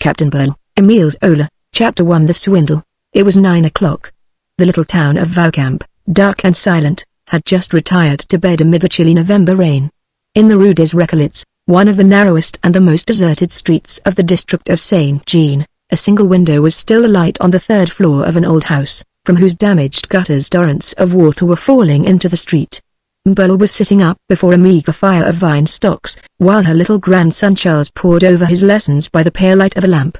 Captain Burle, Emile Zola, Chapter 1 The Swindle. It was 9 o'clock. The little town of Vaucamp, dark and silent, had just retired to bed amid the chilly November rain. In the Rue des Récollets, one of the narrowest and the most deserted streets of the district of Saint-Jean, a single window was still alight on the third floor of an old house, from whose damaged gutters torrents of water were falling into the street. Burle was sitting up before a meagre fire of vine stalks, while her little grandson Charles pored over his lessons by the pale light of a lamp.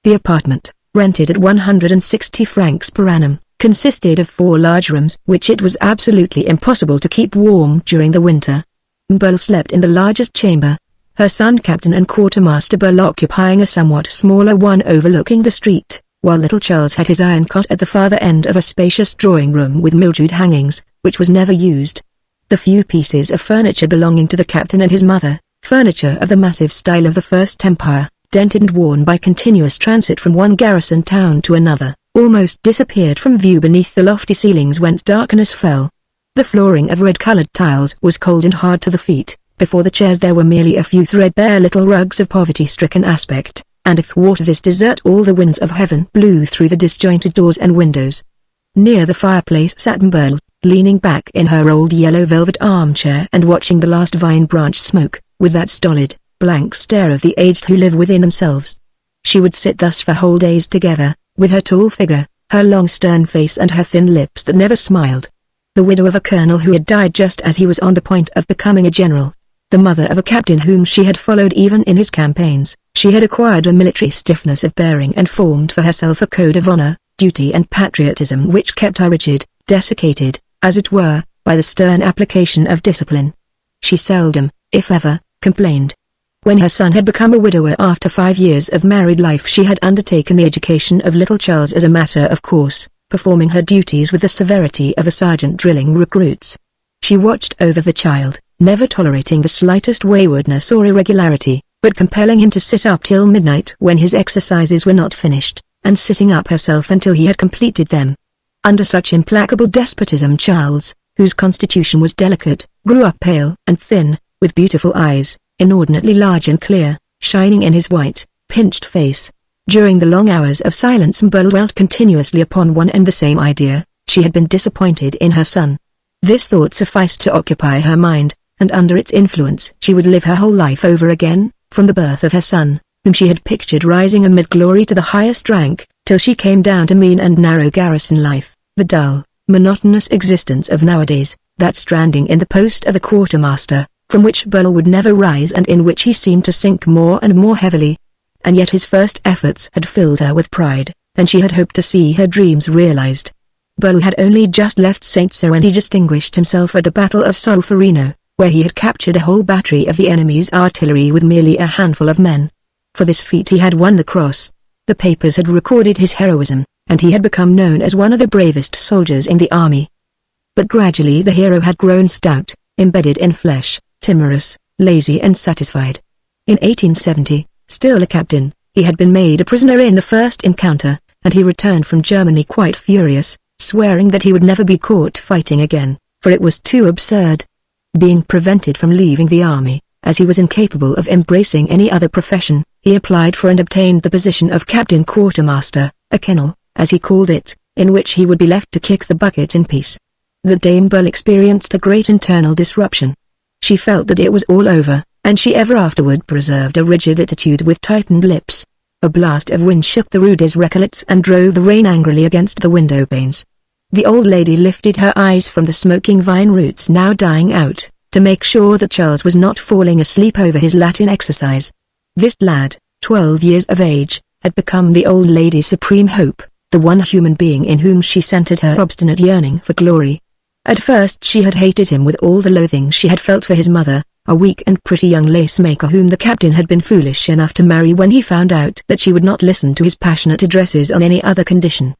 The apartment, rented at 160 francs per annum, consisted of 4 large rooms which it was absolutely impossible to keep warm during the winter. Burle slept in the largest chamber, her son Captain and Quartermaster Burle occupying a somewhat smaller one overlooking the street, while little Charles had his iron cot at the farther end of a spacious drawing-room with mildewed hangings, which was never used. The few pieces of furniture belonging to the captain and his mother, furniture of the massive style of the First Empire, dented and worn by continuous transit from one garrison town to another, almost disappeared from view beneath the lofty ceilings whence darkness fell. The flooring of red-colored tiles was cold and hard to the feet. Before the chairs there were merely a few threadbare little rugs of poverty-stricken aspect, and athwart this desert all the winds of heaven blew through the disjointed doors and windows. Near the fireplace sat Burle, leaning back in her old yellow velvet armchair and watching the last vine branch smoke, with that stolid, blank stare of the aged who live within themselves. She would sit thus for whole days together, with her tall figure, her long stern face and her thin lips that never smiled. The widow of a colonel who had died just as he was on the point of becoming a general, the mother of a captain whom she had followed even in his campaigns, she had acquired a military stiffness of bearing and formed for herself a code of honor, duty and patriotism which kept her rigid, desiccated, as it were, by the stern application of discipline. She seldom, if ever, complained. When her son had become a widower after 5 years of married life she had undertaken the education of little Charles as a matter of course, performing her duties with the severity of a sergeant drilling recruits. She watched over the child, never tolerating the slightest waywardness or irregularity, but compelling him to sit up till midnight when his exercises were not finished, and sitting up herself until he had completed them. Under such implacable despotism Charles, whose constitution was delicate, grew up pale and thin, with beautiful eyes, inordinately large and clear, shining in his white, pinched face. During the long hours of silence Burle dwelt continuously upon one and the same idea: she had been disappointed in her son. This thought sufficed to occupy her mind, and under its influence she would live her whole life over again, from the birth of her son, whom she had pictured rising amid glory to the highest rank, till she came down to mean and narrow garrison life, the dull, monotonous existence of nowadays, that stranding in the post of a quartermaster, from which Burle would never rise and in which he seemed to sink more and more heavily. And yet his first efforts had filled her with pride, and she had hoped to see her dreams realized. Burle had only just left Saint-Cyr when he distinguished himself at the Battle of Solferino, where he had captured a whole battery of the enemy's artillery with merely a handful of men. For this feat he had won the cross. The papers had recorded his heroism, and he had become known as one of the bravest soldiers in the army. But gradually the hero had grown stout, embedded in flesh, timorous, lazy and satisfied. In 1870, still a captain, he had been made a prisoner in the first encounter, and he returned from Germany quite furious, swearing that he would never be caught fighting again, for it was too absurd. Being prevented from leaving the army, as he was incapable of embracing any other profession, he applied for and obtained the position of captain quartermaster, a kennel, as he called it, in which he would be left to kick the bucket in peace. The Dame Burle experienced a great internal disruption. She felt that it was all over, and she ever afterward preserved a rigid attitude with tightened lips. A blast of wind shook the Rue des Récollets and drove the rain angrily against the window panes. The old lady lifted her eyes from the smoking vine roots now dying out, to make sure that Charles was not falling asleep over his Latin exercise. This lad, 12 years of age, had become the old lady's supreme hope, the one human being in whom she centered her obstinate yearning for glory. At first she had hated him with all the loathing she had felt for his mother, a weak and pretty young lace-maker whom the captain had been foolish enough to marry when he found out that she would not listen to his passionate addresses on any other condition.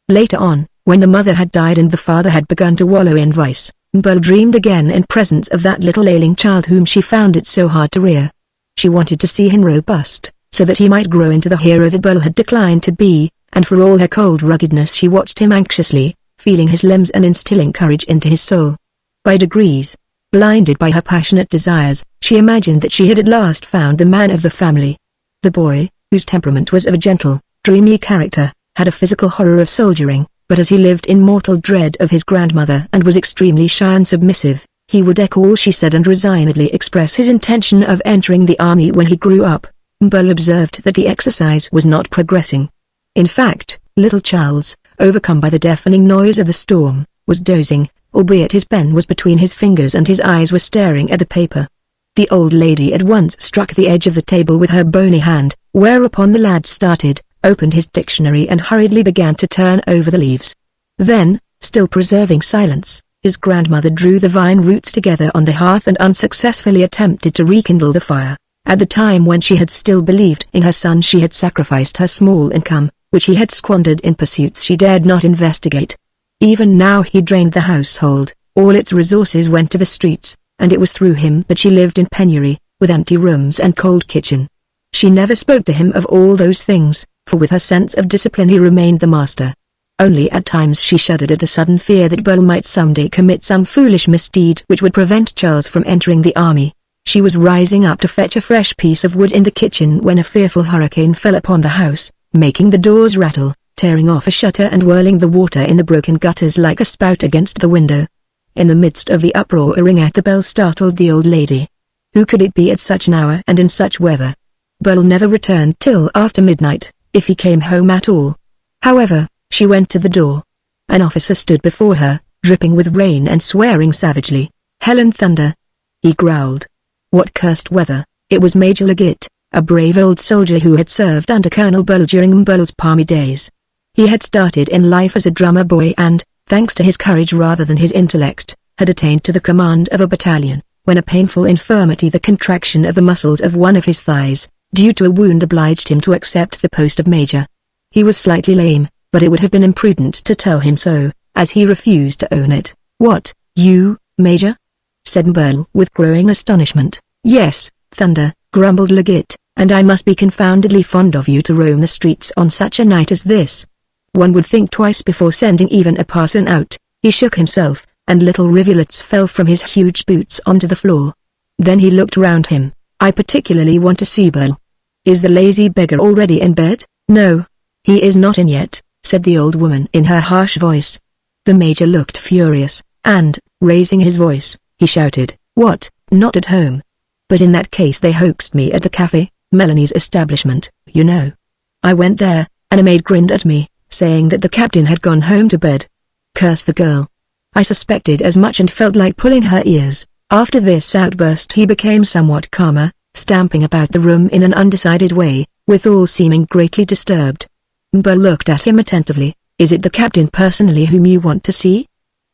Later on, when the mother had died and the father had begun to wallow in vice, Burle dreamed again in presence of that little ailing child whom she found it so hard to rear. She wanted to see him robust, so that he might grow into the hero that Burle had declined to be, and for all her cold ruggedness she watched him anxiously, feeling his limbs and instilling courage into his soul. By degrees, blinded by her passionate desires, she imagined that she had at last found the man of the family. The boy, whose temperament was of a gentle, dreamy character, had a physical horror of soldiering, but as he lived in mortal dread of his grandmother and was extremely shy and submissive, he would echo all she said and resignedly express his intention of entering the army when he grew up. Burle observed that the exercise was not progressing. In fact, little Charles, overcome by the deafening noise of the storm, was dozing, albeit his pen was between his fingers and his eyes were staring at the paper. The old lady at once struck the edge of the table with her bony hand, whereupon the lad started, opened his dictionary and hurriedly began to turn over the leaves. Then, still preserving silence, his grandmother drew the vine roots together on the hearth and unsuccessfully attempted to rekindle the fire. At the time when she had still believed in her son, she had sacrificed her small income, which he had squandered in pursuits she dared not investigate. Even now he drained the household, all its resources went to the streets, and it was through him that she lived in penury, with empty rooms and cold kitchen. She never spoke to him of all those things, for with her sense of discipline he remained the master. Only at times she shuddered at the sudden fear that Burle might someday commit some foolish misdeed which would prevent Charles from entering the army. She was rising up to fetch a fresh piece of wood in the kitchen when a fearful hurricane fell upon the house, making the doors rattle, tearing off a shutter and whirling the water in the broken gutters like a spout against the window. In the midst of the uproar, a ring at the bell startled the old lady. Who could it be at such an hour and in such weather? Burle never returned till after midnight, if he came home at all. However, she went to the door. An officer stood before her, dripping with rain and swearing savagely. "Hell and thunder!" he growled. "What cursed weather!" It was Major Leggett, a brave old soldier who had served under Colonel Burle during Burle's palmy days. He had started in life as a drummer boy and, thanks to his courage rather than his intellect, had attained to the command of a battalion, when a painful infirmity, the contraction of the muscles of one of his thighs, due to a wound, obliged him to accept the post of major. He was slightly lame, but it would have been imprudent to tell him so, as he refused to own it. "What, you, Major?" said Burle with growing astonishment. "Yes, thunder," grumbled Leggett, "and I must be confoundedly fond of you to roam the streets on such a night as this. One would think twice before sending even a parson out." He shook himself, and little rivulets fell from his huge boots onto the floor. Then he looked round him. "I particularly want to see Burle. Is the lazy beggar already in bed?" "No, he is not in yet," said the old woman in her harsh voice. The major looked furious, and, raising his voice, he shouted, "What, not at home? But in that case they hoaxed me at the cafe, Melanie's establishment, you know. I went there, and a maid grinned at me, saying that the captain had gone home to bed. Curse the girl. I suspected as much and felt like pulling her ears." After this outburst he became somewhat calmer, stamping about the room in an undecided way, withal seeming greatly disturbed. Burle looked at him attentively. "Is it the captain personally whom you want to see?"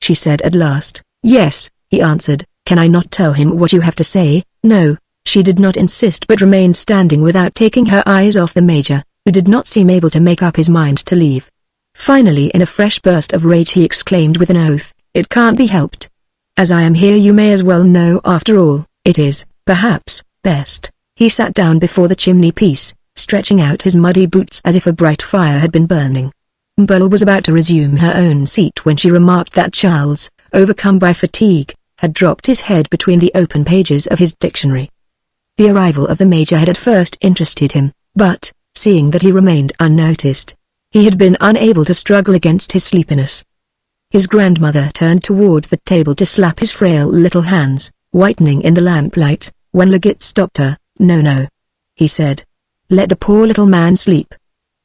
she said at last. "Yes," he answered. "Can I not tell him what you have to say?" "No." She did not insist but remained standing without taking her eyes off the major, who did not seem able to make up his mind to leave. Finally, in a fresh burst of rage, he exclaimed with an oath, "It can't be helped. As I am here you may as well know. After all, it is, perhaps, best." He sat down before the chimney-piece, stretching out his muddy boots as if a bright fire had been burning. Burle was about to resume her own seat when she remarked that Charles, overcome by fatigue, had dropped his head between the open pages of his dictionary. The arrival of the major had at first interested him, but, seeing that he remained unnoticed, he had been unable to struggle against his sleepiness. His grandmother turned toward the table to slap his frail little hands, whitening in the lamplight, when Leggett stopped her. "No," he said. "Let the poor little man sleep.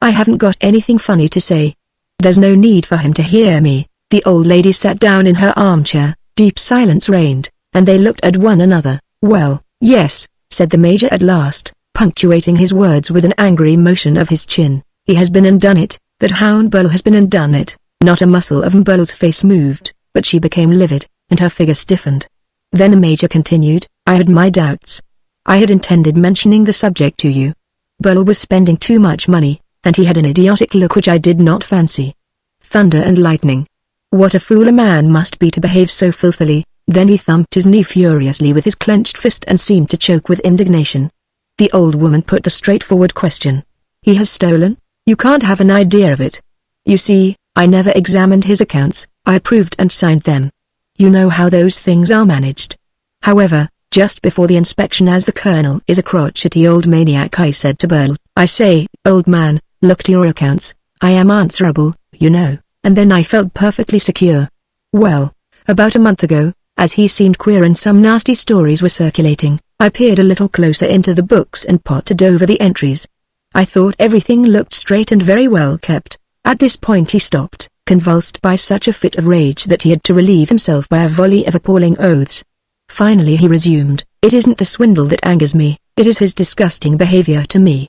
I haven't got anything funny to say. There's no need for him to hear me." The old lady sat down in her armchair, deep silence reigned, and they looked at one another. "Well, yes," said the major at last, punctuating his words with an angry motion of his chin. "He has been and done it, that hound Burle has been and done it." Not a muscle of Burle's face moved, but she became livid, and her figure stiffened. Then the major continued, "I had my doubts. I had intended mentioning the subject to you. Burle was spending too much money, and he had an idiotic look which I did not fancy. Thunder and lightning. What a fool a man must be to behave so filthily." Then he thumped his knee furiously with his clenched fist and seemed to choke with indignation. The old woman put the straightforward question. "He has stolen? You can't have an idea of it. You see, I never examined his accounts, I approved and signed them. You know how those things are managed. However, just before the inspection, as the colonel is a crotchety old maniac, I said to Burle, I say, old man, look to your accounts. I am answerable, you know. And then I felt perfectly secure. Well, about a month ago, as he seemed queer and some nasty stories were circulating, I peered a little closer into the books and pottered over the entries. I thought everything looked straight and very well kept. At this point he stopped, convulsed by such a fit of rage that he had to relieve himself by a volley of appalling oaths. Finally he resumed, "It isn't the swindle that angers me, it is his disgusting behavior to me.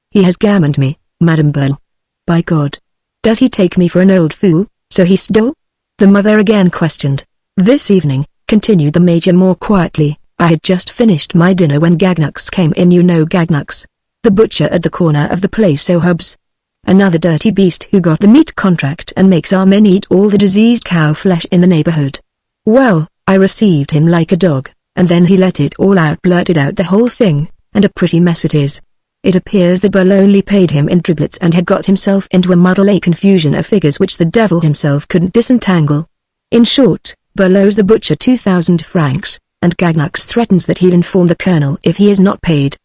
He has gammoned me, Madame Burle. By God! Does he take me for an old fool? So he stole?" the mother again questioned. "This evening," continued the Major more quietly, "I had just finished my dinner when Gagnux came in. You know Gagnux, the butcher at the corner of the place O'Hubs. Another dirty beast who got the meat contract and makes our men eat all the diseased cow flesh in the neighborhood. Well, I received him like a dog, and then he let it all out, blurted out the whole thing, and a pretty mess it is. It appears that Burle only paid him in driblets and had got himself into a muddle, a confusion of figures which the devil himself couldn't disentangle. In short, Burle owes the butcher 2,000 francs, and Gagnux threatens that he'll inform the colonel if he is not paid.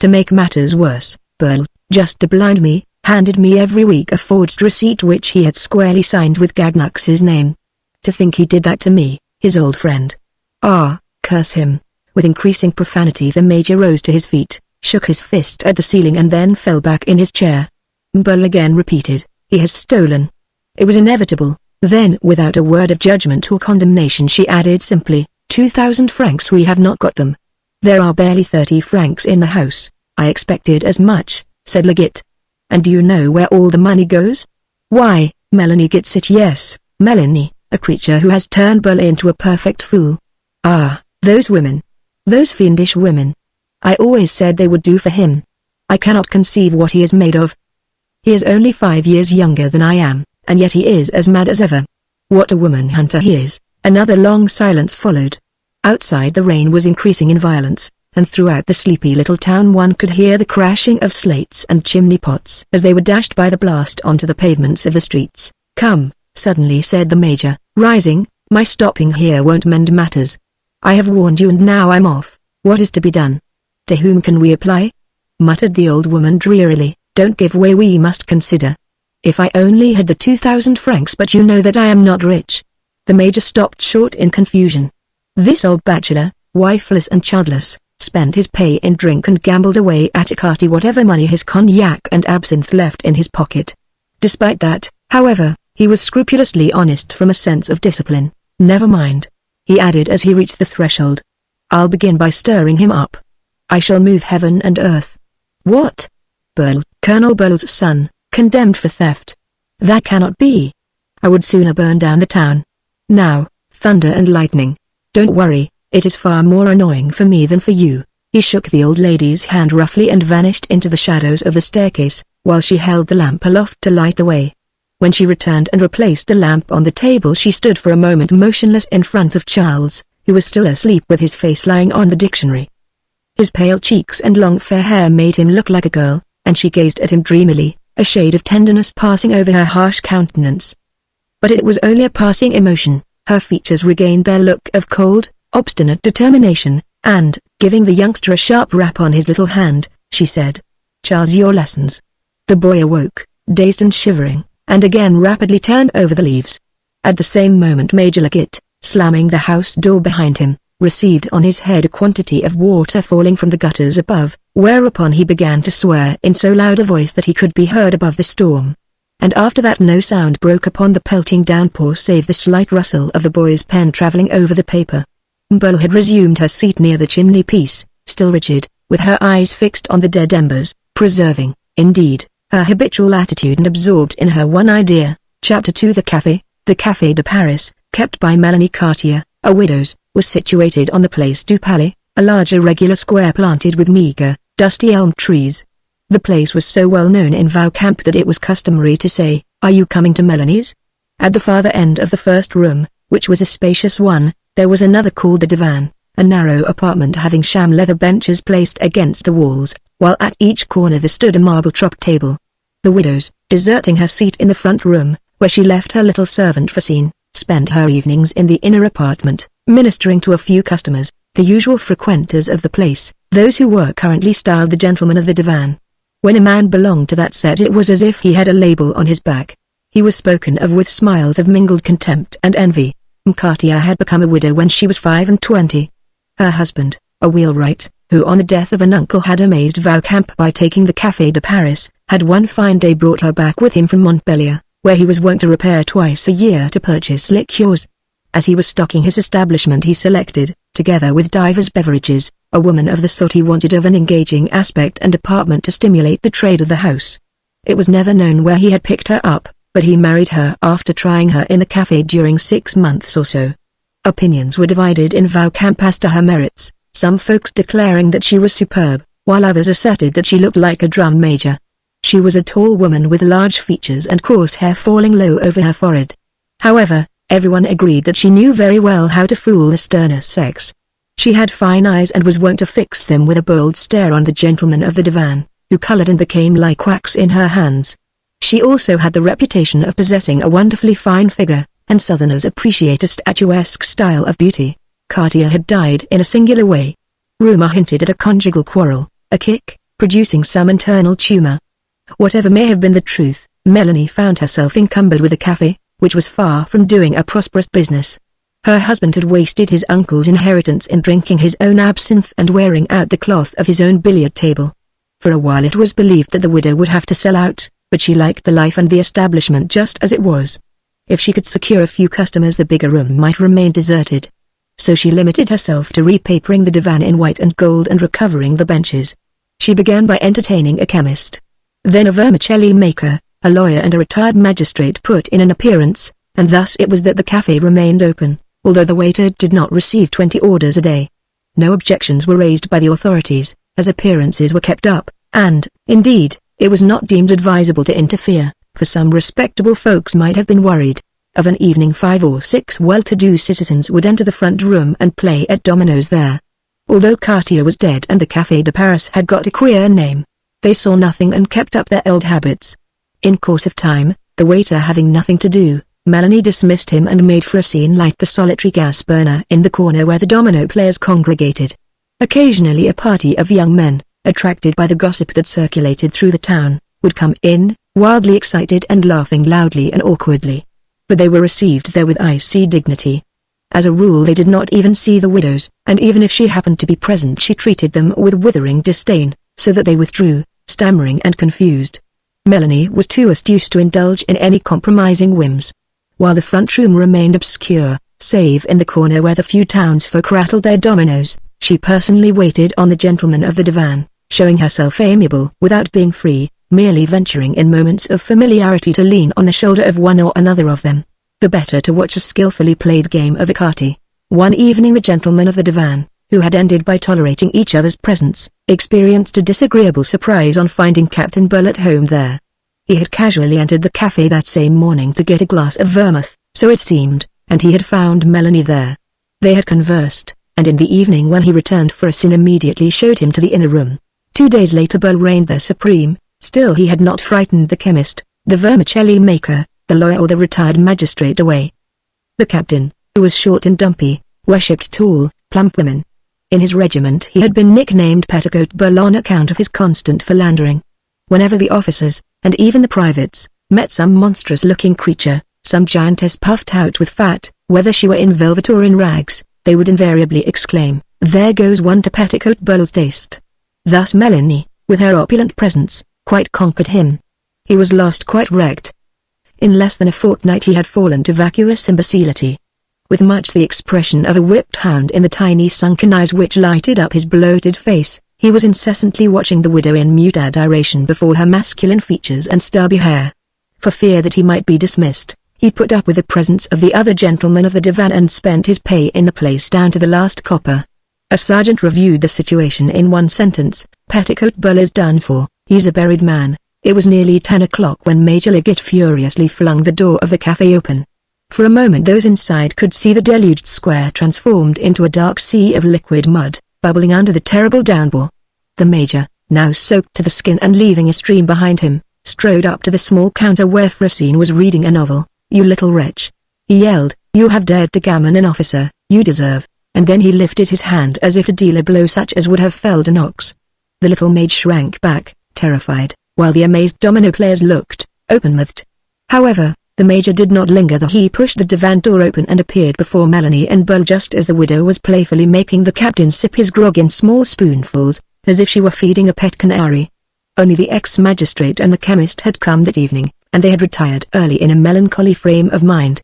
To make matters worse, Burle, just to blind me, handed me every week a forged receipt which he had squarely signed with Gagnux's name. To think he did that to me, his old friend. Ah, curse him." With increasing profanity the Major rose to his feet, shook his fist at the ceiling and then fell back in his chair. Burle again repeated, "He has stolen." It was inevitable. Then without a word of judgment or condemnation she added simply, 2,000 francs, we have not got them. There are barely 30 francs in the house. I expected as much, said Leggett. And do you know where all the money goes? Why, Melanie gets it. Yes, Melanie, a creature who has turned Burle into a perfect fool. Ah, those women. Those fiendish women. I always said they would do for him. I cannot conceive what he is made of. He is only 5 years younger than I am, and yet he is as mad as ever. What a woman hunter he is. Another long silence followed. Outside the rain was increasing in violence, and throughout the sleepy little town one could hear the crashing of slates and chimney pots as they were dashed by the blast onto the pavements of the streets. "Come," suddenly said the Major, rising, "my stopping here won't mend matters. I have warned you and now I'm off. What is to be done?" "To whom can we apply?" muttered the old woman drearily. "Don't give way, we must consider. If I only had the 2,000 francs, but you know that I am not rich." The Major stopped short in confusion. This old bachelor, wifeless and childless, spent his pay in drink and gambled away at écarté whatever money his cognac and absinthe left in his pocket. Despite that, however, he was scrupulously honest from a sense of discipline. "Never mind," he added as he reached the threshold. "I'll begin by stirring him up. I shall move heaven and earth." "What? Burle, Colonel Burle's son, condemned for theft? That cannot be. I would sooner burn down the town. Now, thunder and lightning. Don't worry, it is far more annoying for me than for you." He shook the old lady's hand roughly and vanished into the shadows of the staircase, while she held the lamp aloft to light the way. When she returned and replaced the lamp on the table, she stood for a moment motionless in front of Charles, who was still asleep with his face lying on the dictionary. His pale cheeks and long fair hair made him look like a girl, and she gazed at him dreamily, a shade of tenderness passing over her harsh countenance. But it was only a passing emotion. Her features regained their look of cold, obstinate determination, and, giving the youngster a sharp rap on his little hand, she said, "Charles, your lessons." The boy awoke, dazed and shivering, and again rapidly turned over the leaves. At the same moment Major Leggett, slamming the house door behind him, received on his head a quantity of water falling from the gutters above, whereupon he began to swear in so loud a voice that he could be heard above the storm. And after that no sound broke upon the pelting downpour save the slight rustle of the boy's pen traveling over the paper. Burle had resumed her seat near the chimney-piece, still rigid, with her eyes fixed on the dead embers, preserving, indeed, her habitual attitude and absorbed in her one idea. Chapter 2. The Café de Paris, kept by Melanie Cartier, a widow's, was situated on the Place du Palais, a large irregular square planted with meager, dusty elm trees. The place was so well known in Vaucamp that it was customary to say, "Are you coming to Melanie's?" At the farther end of the first room, which was a spacious one, there was another called the divan, a narrow apartment having sham leather benches placed against the walls, while at each corner there stood a marble top table. The widow's, deserting her seat in the front room, where she left her little servant Francine, spent her evenings in the inner apartment, ministering to a few customers, the usual frequenters of the place, those who were currently styled the gentlemen of the divan. When a man belonged to that set, it was as if he had a label on his back. He was spoken of with smiles of mingled contempt and envy. Katia had become a widow when she was 25. Her husband, a wheelwright, who on the death of an uncle had amazed Vaucamp by taking the Café de Paris, had one fine day brought her back with him from Montpellier, where he was wont to repair twice a year to purchase liqueurs. As he was stocking his establishment, he selected, together with divers beverages, a woman of the sort he wanted, of an engaging aspect and apartment to stimulate the trade of the house. It was never known where he had picked her up, but he married her after trying her in the café during 6 months or so. Opinions were divided in Vaucamp as to her merits, some folks declaring that she was superb, while others asserted that she looked like a drum major. She was a tall woman with large features and coarse hair falling low over her forehead. However, everyone agreed that she knew very well how to fool the sterner sex. She had fine eyes and was wont to fix them with a bold stare on the gentlemen of the divan, who colored and became like wax in her hands. She also had the reputation of possessing a wonderfully fine figure, and Southerners appreciate a statuesque style of beauty. Katia had died in a singular way. Rumor hinted at a conjugal quarrel, a kick, producing some internal tumor. Whatever may have been the truth, Melanie found herself encumbered with a café, which was far from doing a prosperous business. Her husband had wasted his uncle's inheritance in drinking his own absinthe and wearing out the cloth of his own billiard table. For a while it was believed that the widow would have to sell out, but she liked the life and the establishment just as it was. If she could secure a few customers, the bigger room might remain deserted. So she limited herself to repapering the divan in white and gold and recovering the benches. She began by entertaining a chemist. Then a vermicelli maker, a lawyer and a retired magistrate put in an appearance, and thus it was that the café remained open, although the waiter did not receive 20 orders a day. No objections were raised by the authorities, as appearances were kept up, and, indeed, it was not deemed advisable to interfere, for some respectable folks might have been worried. Of an evening 5 or 6 well-to-do citizens would enter the front room and play at dominoes there. Although Katia was dead and the Café de Paris had got a queer name, they saw nothing and kept up their old habits. In course of time, the waiter having nothing to do, Melanie dismissed him and made Francine light the solitary gas burner in the corner where the domino players congregated. Occasionally a party of young men, attracted by the gossip that circulated through the town, would come in, wildly excited and laughing loudly and awkwardly. But they were received there with icy dignity. As a rule they did not even see the widows, and even if she happened to be present she treated them with withering disdain, so that they withdrew, stammering and confused. Melanie was too astute to indulge in any compromising whims. While the front room remained obscure, save in the corner where the few townsfolk rattled their dominoes, she personally waited on the gentlemen of the divan, showing herself amiable without being free, merely venturing in moments of familiarity to lean on the shoulder of one or another of them, the better to watch a skillfully played game of écarté. One evening the gentlemen of the divan, who had ended by tolerating each other's presence, experienced a disagreeable surprise on finding Captain Burle at home there. He had casually entered the café that same morning to get a glass of vermouth, so it seemed, and he had found Melanie there. They had conversed, and in the evening when he returned, Francine immediately showed him to the inner room. 2 days later Burle reigned there supreme. Still he had not frightened the chemist, the vermicelli maker, the lawyer or the retired magistrate away. The captain, who was short and dumpy, worshipped tall, plump women. In his regiment he had been nicknamed Petticoat Burle on account of his constant philandering. Whenever the officers, and even the privates, met some monstrous-looking creature, some giantess puffed out with fat, whether she were in velvet or in rags, they would invariably exclaim, "There goes one to Petticoat Burle's taste." Thus Melanie, with her opulent presence, quite conquered him. He was lost, quite wrecked. In less than a fortnight he had fallen to vacuous imbecility. With much the expression of a whipped hound in the tiny sunken eyes which lighted up his bloated face, he was incessantly watching the widow in mute adoration before her masculine features and stubby hair. For fear that he might be dismissed, he put up with the presence of the other gentlemen of the divan and spent his pay in the place down to the last copper. A sergeant reviewed the situation in one sentence: "Petticoat Burle is done for. He's a buried man." It was nearly 10 o'clock when Major Liggett furiously flung the door of the café open. For a moment those inside could see the deluged square transformed into a dark sea of liquid mud, bubbling under the terrible downpour. The Major, now soaked to the skin and leaving a stream behind him, strode up to the small counter where Francine was reading a novel. "You little wretch!" he yelled, "you have dared to gammon an officer, you deserve," and then he lifted his hand as if to deal a blow such as would have felled an ox. The little maid shrank back, terrified, while the amazed domino players looked, open-mouthed. However, the Major did not linger though he pushed the divan door open and appeared before Melanie and Burle just as the widow was playfully making the captain sip his grog in small spoonfuls, as if she were feeding a pet canary. Only the ex-magistrate and the chemist had come that evening, and they had retired early in a melancholy frame of mind.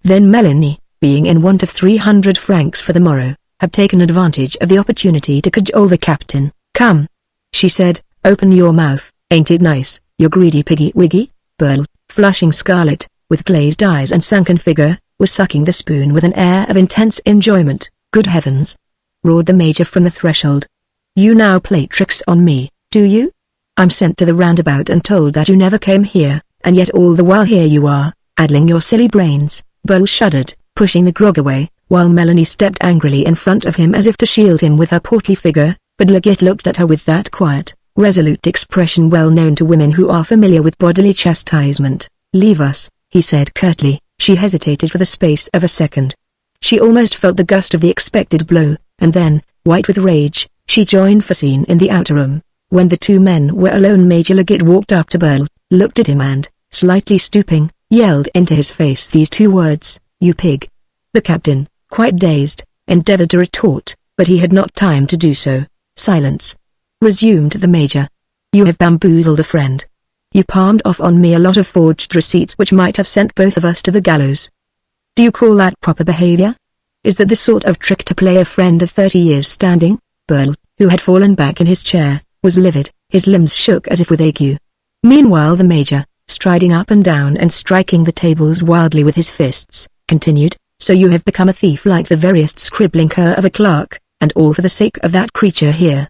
Then Melanie, being in want of 300 francs for the morrow, had taken advantage of the opportunity to cajole the captain. "Come," she said, "open your mouth, ain't it nice, you greedy piggy-wiggy?" Burle, flushing scarlet, with glazed eyes and sunken figure, was sucking the spoon with an air of intense enjoyment. "Good heavens!" roared the Major from the threshold. "You now play tricks on me, do you? I'm sent to the roundabout and told that you never came here, and yet all the while here you are, addling your silly brains." Burle shuddered, pushing the grog away, while Melanie stepped angrily in front of him as if to shield him with her portly figure, but Leggett looked at her with that quiet, resolute expression well known to women who are familiar with bodily chastisement. "Leave us," he said curtly. She hesitated for the space of a second. She almost felt the gust of the expected blow, and then, white with rage, she joined Francine in the outer room. When the two men were alone, Major Leggett walked up to Burle, looked at him and, slightly stooping, yelled into his face these two words, "You pig." The captain, quite dazed, endeavored to retort, but he had not time to do so. "Silence," resumed the Major. "You have bamboozled a friend. You palmed off on me a lot of forged receipts which might have sent both of us to the gallows. Do you call that proper behavior? Is that the sort of trick to play a friend of 30 years standing?" Burle, who had fallen back in his chair, was livid, his limbs shook as if with ague. Meanwhile the Major, striding up and down and striking the tables wildly with his fists, continued, "So you have become a thief like the veriest scribbling cur of a clerk, and all for the sake of that creature here.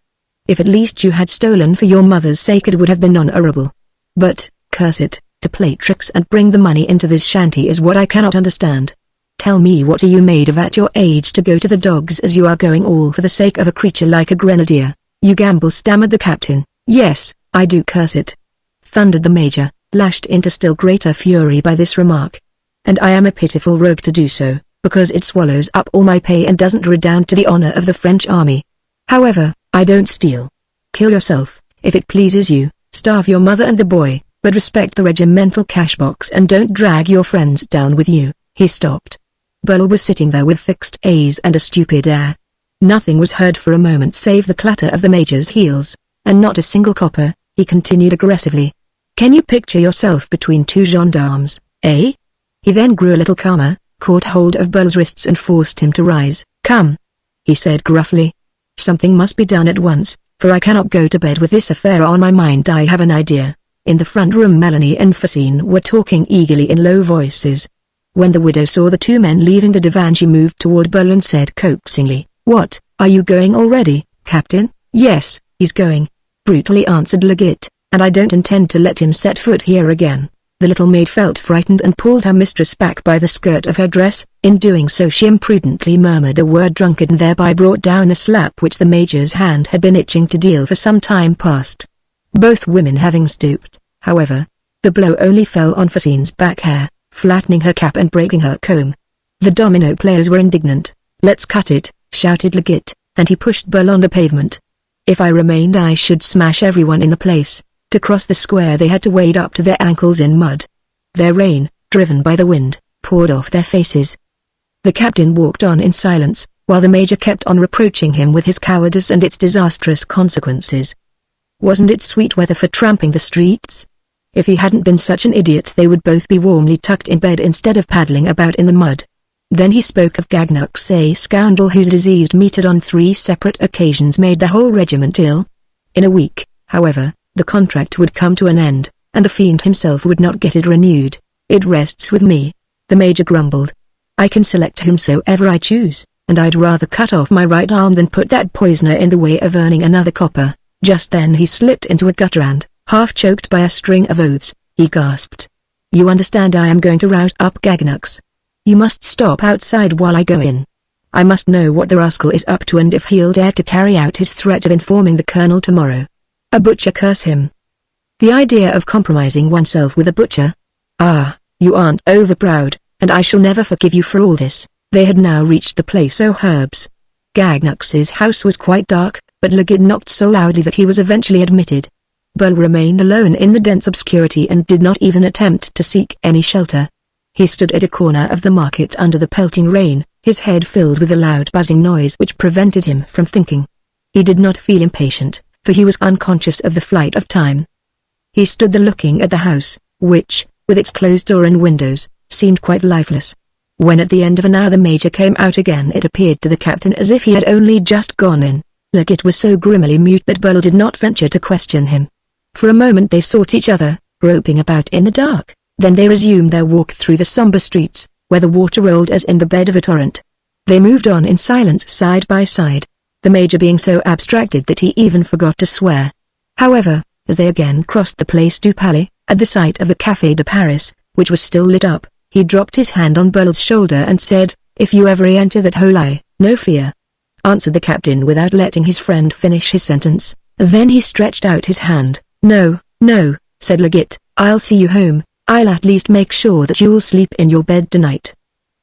If at least you had stolen for your mother's sake it would have been honorable. But, curse it, to play tricks and bring the money into this shanty is what I cannot understand. Tell me, what are you made of at your age to go to the dogs as you are going, all for the sake of a creature like a grenadier? You gamble," stammered the captain. "Yes, I do, curse it," thundered the Major, lashed into still greater fury by this remark. "And I am a pitiful rogue to do so, because it swallows up all my pay and doesn't redound to the honor of the French army. However, I don't steal. Kill yourself, if it pleases you, starve your mother and the boy, but respect the regimental cash box and don't drag your friends down with you." He stopped. Burle was sitting there with fixed eyes and a stupid air. Nothing was heard for a moment save the clatter of the Major's heels, and not a single copper. He continued aggressively. "Can you picture yourself between two gendarmes, eh?" He then grew a little calmer, caught hold of Burle's wrists and forced him to rise. "Come," he said gruffly. "Something must be done at once, for I cannot go to bed with this affair on my mind. I have an idea." In the front room Melanie and Francine were talking eagerly in low voices. When the widow saw the two men leaving the divan she moved toward Burle and said coaxingly, "What, are you going already, Captain?" "Yes, he's going," brutally answered Leggett, "and I don't intend to let him set foot here again." The little maid felt frightened and pulled her mistress back by the skirt of her dress. In doing so she imprudently murmured a word drunkard and thereby brought down a slap which the Major's hand had been itching to deal for some time past. Both women having stooped, however, the blow only fell on Francine's back hair, flattening her cap and breaking her comb. The domino players were indignant. "Let's cut it," shouted Leggett, and he pushed Burle on the pavement. "If I remained I should smash everyone in the place." To cross the square they had to wade up to their ankles in mud. Their rain, driven by the wind, poured off their faces. The captain walked on in silence, while the Major kept on reproaching him with his cowardice and its disastrous consequences. Wasn't it sweet weather for tramping the streets? If he hadn't been such an idiot they would both be warmly tucked in bed instead of paddling about in the mud. Then he spoke of Gagnux, a scoundrel whose diseased meat on 3 separate occasions made the whole regiment ill. In a week, however, the contract would come to an end, and the fiend himself would not get it renewed. "It rests with me," the Major grumbled. "I can select whomsoever I choose, and I'd rather cut off my right arm than put that poisoner in the way of earning another copper." Just then he slipped into a gutter and, half choked by a string of oaths, he gasped. "You understand, I am going to rout up Gagnux. You must stop outside while I go in. I must know what the rascal is up to and if he'll dare to carry out his threat of informing the colonel tomorrow. A butcher, curse him. The idea of compromising oneself with a butcher. Ah, you aren't overproud, and I shall never forgive you for all this." They had now reached the place O'Herb's. Gagnux's house was quite dark, but Leggett knocked so loudly that he was eventually admitted. Burle remained alone in the dense obscurity and did not even attempt to seek any shelter. He stood at a corner of the market under the pelting rain, his head filled with a loud buzzing noise which prevented him from thinking. He did not feel impatient, for he was unconscious of the flight of time. He stood there looking at the house, which, with its closed door and windows, seemed quite lifeless. When at the end of an hour the Major came out again, it appeared to the captain as if he had only just gone in. Legit was so grimly mute that Burle did not venture to question him. For a moment they sought each other, groping about in the dark, then they resumed their walk through the somber streets, where the water rolled as in the bed of a torrent. They moved on in silence side by side, the Major being so abstracted that he even forgot to swear. However, as they again crossed the Place du Palais, at the sight of the Café de Paris, which was still lit up, he dropped his hand on Burle's shoulder and said, "If you ever enter that hole, no fear," answered the captain without letting his friend finish his sentence. Then he stretched out his hand. "No, no," said Legit, "I'll see you home. I'll at least make sure that you'll sleep in your bed tonight."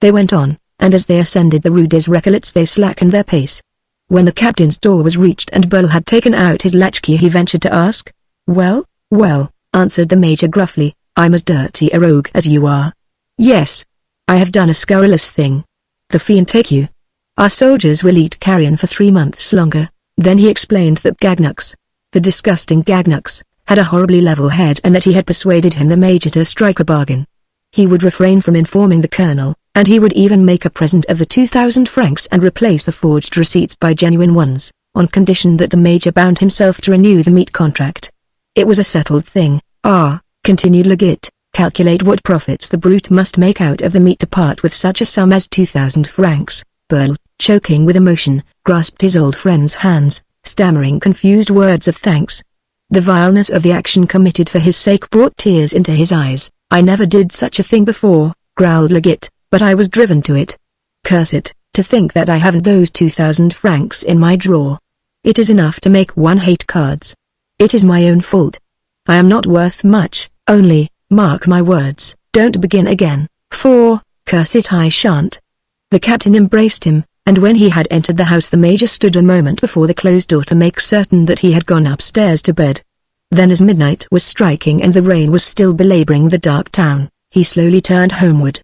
They went on, and as they ascended the Rue des Recollets they slackened their pace. When the captain's door was reached and Burle had taken out his latchkey he ventured to ask. "Well, well," answered the Major gruffly, "I'm as dirty a rogue as you are." "Yes. I have done a scurrilous thing. The fiend take you. Our soldiers will eat carrion for 3 months longer." Then he explained that Gagnux, the disgusting Gagnux, had a horribly level head and that he had persuaded him the Major to strike a bargain. He would refrain from informing the colonel, and he would even make a present of the 2,000 francs and replace the forged receipts by genuine ones, on condition that the Major bound himself to renew the meat contract. It was a settled thing. "Ah," continued Legit, "calculate what profits the brute must make out of the meat to part with such a sum as 2,000 francs. Burle, choking with emotion, grasped his old friend's hands, stammering confused words of thanks. The vileness of the action committed for his sake brought tears into his eyes. "I never did such a thing before," growled Legit, "but I was driven to it. Curse it, to think that I haven't those 2,000 francs in my drawer. It is enough to make one hate cards. It is my own fault. I am not worth much, only, mark my words, don't begin again, for, curse it I shan't." The captain embraced him, and when he had entered the house the Major stood a moment before the closed door to make certain that he had gone upstairs to bed. Then as midnight was striking and the rain was still belaboring the dark town, he slowly turned homeward.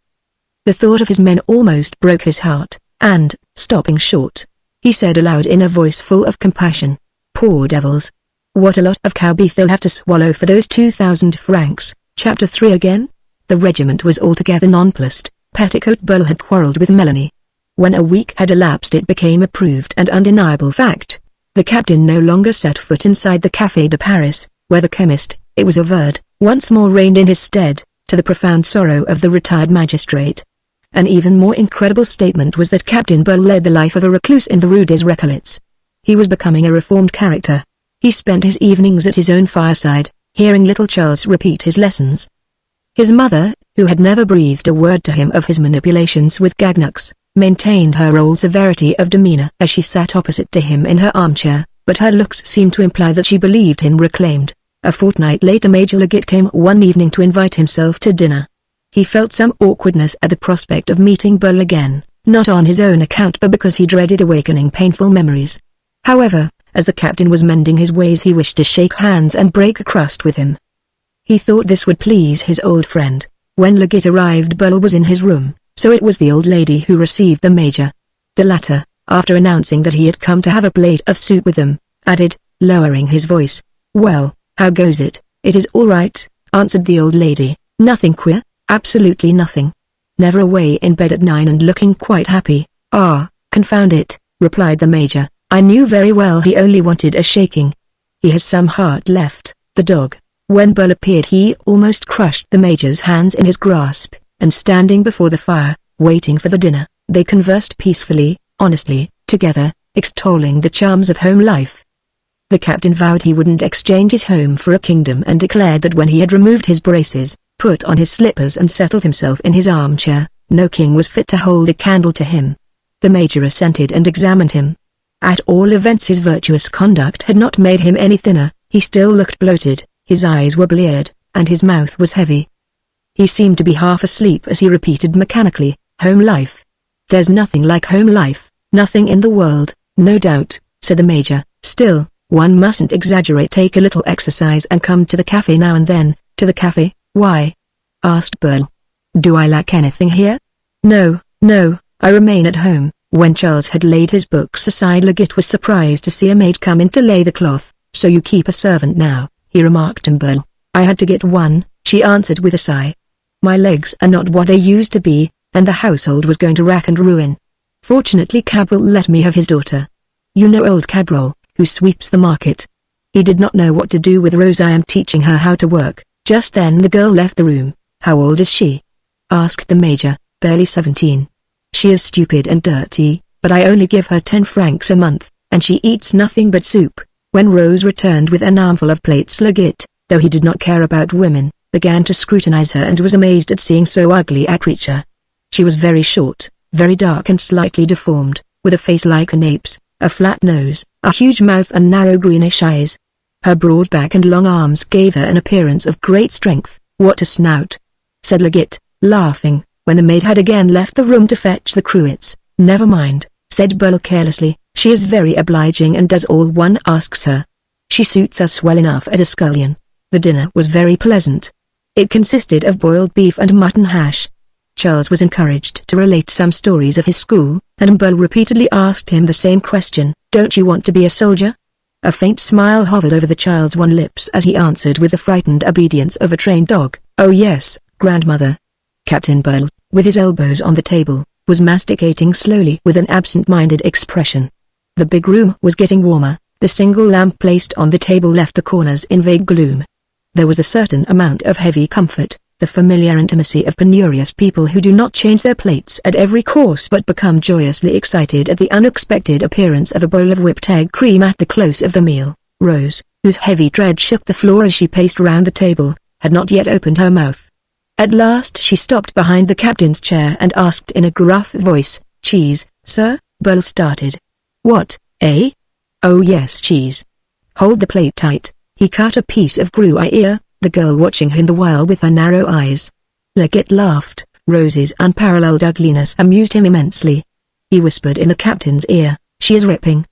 The thought of his men almost broke his heart, and, stopping short, he said aloud in a voice full of compassion, "Poor devils. What a lot of cow beef they'll have to swallow for those 2,000 francs. Chapter 3 again? The regiment was altogether nonplussed. Petticoat Burle had quarrelled with Melanie. When a week had elapsed it became a proved and undeniable fact. The captain no longer set foot inside the Café de Paris, where the chemist, it was averred, once more reigned in his stead, to the profound sorrow of the retired magistrate. An even more incredible statement was that Captain Burle led the life of a recluse in the Rue des Recollets. He was becoming a reformed character. He spent his evenings at his own fireside, hearing little Charles repeat his lessons. His mother, who had never breathed a word to him of his manipulations with Gagnux, maintained her old severity of demeanor as she sat opposite to him in her armchair, but her looks seemed to imply that she believed him reclaimed. A fortnight later Major Legit came one evening to invite himself to dinner. He felt some awkwardness at the prospect of meeting Burle again, not on his own account but because he dreaded awakening painful memories. However, as the captain was mending his ways he wished to shake hands and break a crust with him. He thought this would please his old friend. When Legit arrived Burle was in his room, so it was the old lady who received the Major. The latter, after announcing that he had come to have a plate of soup with them, added, lowering his voice, "Well, how goes it?" "It is all right," answered the old lady. "Nothing queer, absolutely nothing. Never away in bed at 9 and looking quite happy." "Ah, confound it," replied the Major. "I knew very well he only wanted a shaking. He has some heart left, the dog." When Burle appeared he almost crushed the Major's hands in his grasp, and standing before the fire, waiting for the dinner, they conversed peacefully, honestly, together, extolling the charms of home life. The captain vowed he wouldn't exchange his home for a kingdom and declared that when he had removed his braces, put on his slippers and settled himself in his armchair, no king was fit to hold a candle to him. The Major assented and examined him. At all events his virtuous conduct had not made him any thinner. He still looked bloated, his eyes were bleared, and his mouth was heavy. He seemed to be half asleep as he repeated mechanically, "Home life. There's nothing like home life, nothing in the world, no doubt," said the Major. "Still, One mustn't exaggerate. Take a little exercise and come to the cafe now and then. To the cafe, why? Asked Burle. Do I lack anything here? No, no, I remain at home. When Charles had laid his books aside, Legit was surprised to see a maid come in to lay the cloth. So you keep a servant now, he remarked to Burle. I had to get one, she answered with a sigh. My legs are not what they used to be, and the household was going to rack and ruin. Fortunately Cabral let me have his daughter. You know old Cabral, who sweeps the market. He did not know what to do with Rose. I am teaching her how to work. Just then the girl left the room. How old is she? Asked the major. Barely 17. She is stupid and dirty, but I only give her 10 francs a month, and she eats nothing but soup. When Rose returned with an armful of plates, Legit, though he did not care about women, began to scrutinize her and was amazed at seeing so ugly a creature. She was very short, very dark and slightly deformed, with a face like an ape's, a flat nose, a huge mouth and narrow greenish eyes. Her broad back and long arms gave her an appearance of great strength. What a snout! Said Legit, laughing, when the maid had again left the room to fetch the cruets. Never mind, said Burle carelessly, she is very obliging and does all one asks her. She suits us well enough as a scullion. The dinner was very pleasant. It consisted of boiled beef and mutton hash. Charles was encouraged to relate some stories of his school, and Burle repeatedly asked him the same question, don't you want to be a soldier? A faint smile hovered over the child's wan lips as he answered with the frightened obedience of a trained dog, oh yes, grandmother. Captain Burle, with his elbows on the table, was masticating slowly with an absent-minded expression. The big room was getting warmer. The single lamp placed on the table left the corners in vague gloom. There was a certain amount of heavy comfort, the familiar intimacy of penurious people who do not change their plates at every course but become joyously excited at the unexpected appearance of a bowl of whipped egg cream at the close of the meal. Rose, whose heavy tread shook the floor as she paced round the table, had not yet opened her mouth. At last she stopped behind the captain's chair and asked in a gruff voice, cheese, sir? Burle started. What, eh? Oh yes, cheese. Hold the plate tight. He cut a piece of gruyere, the girl watching him the while with her narrow eyes. Legit laughed. Rose's unparalleled ugliness amused him immensely. He whispered in the captain's ear, she is ripping.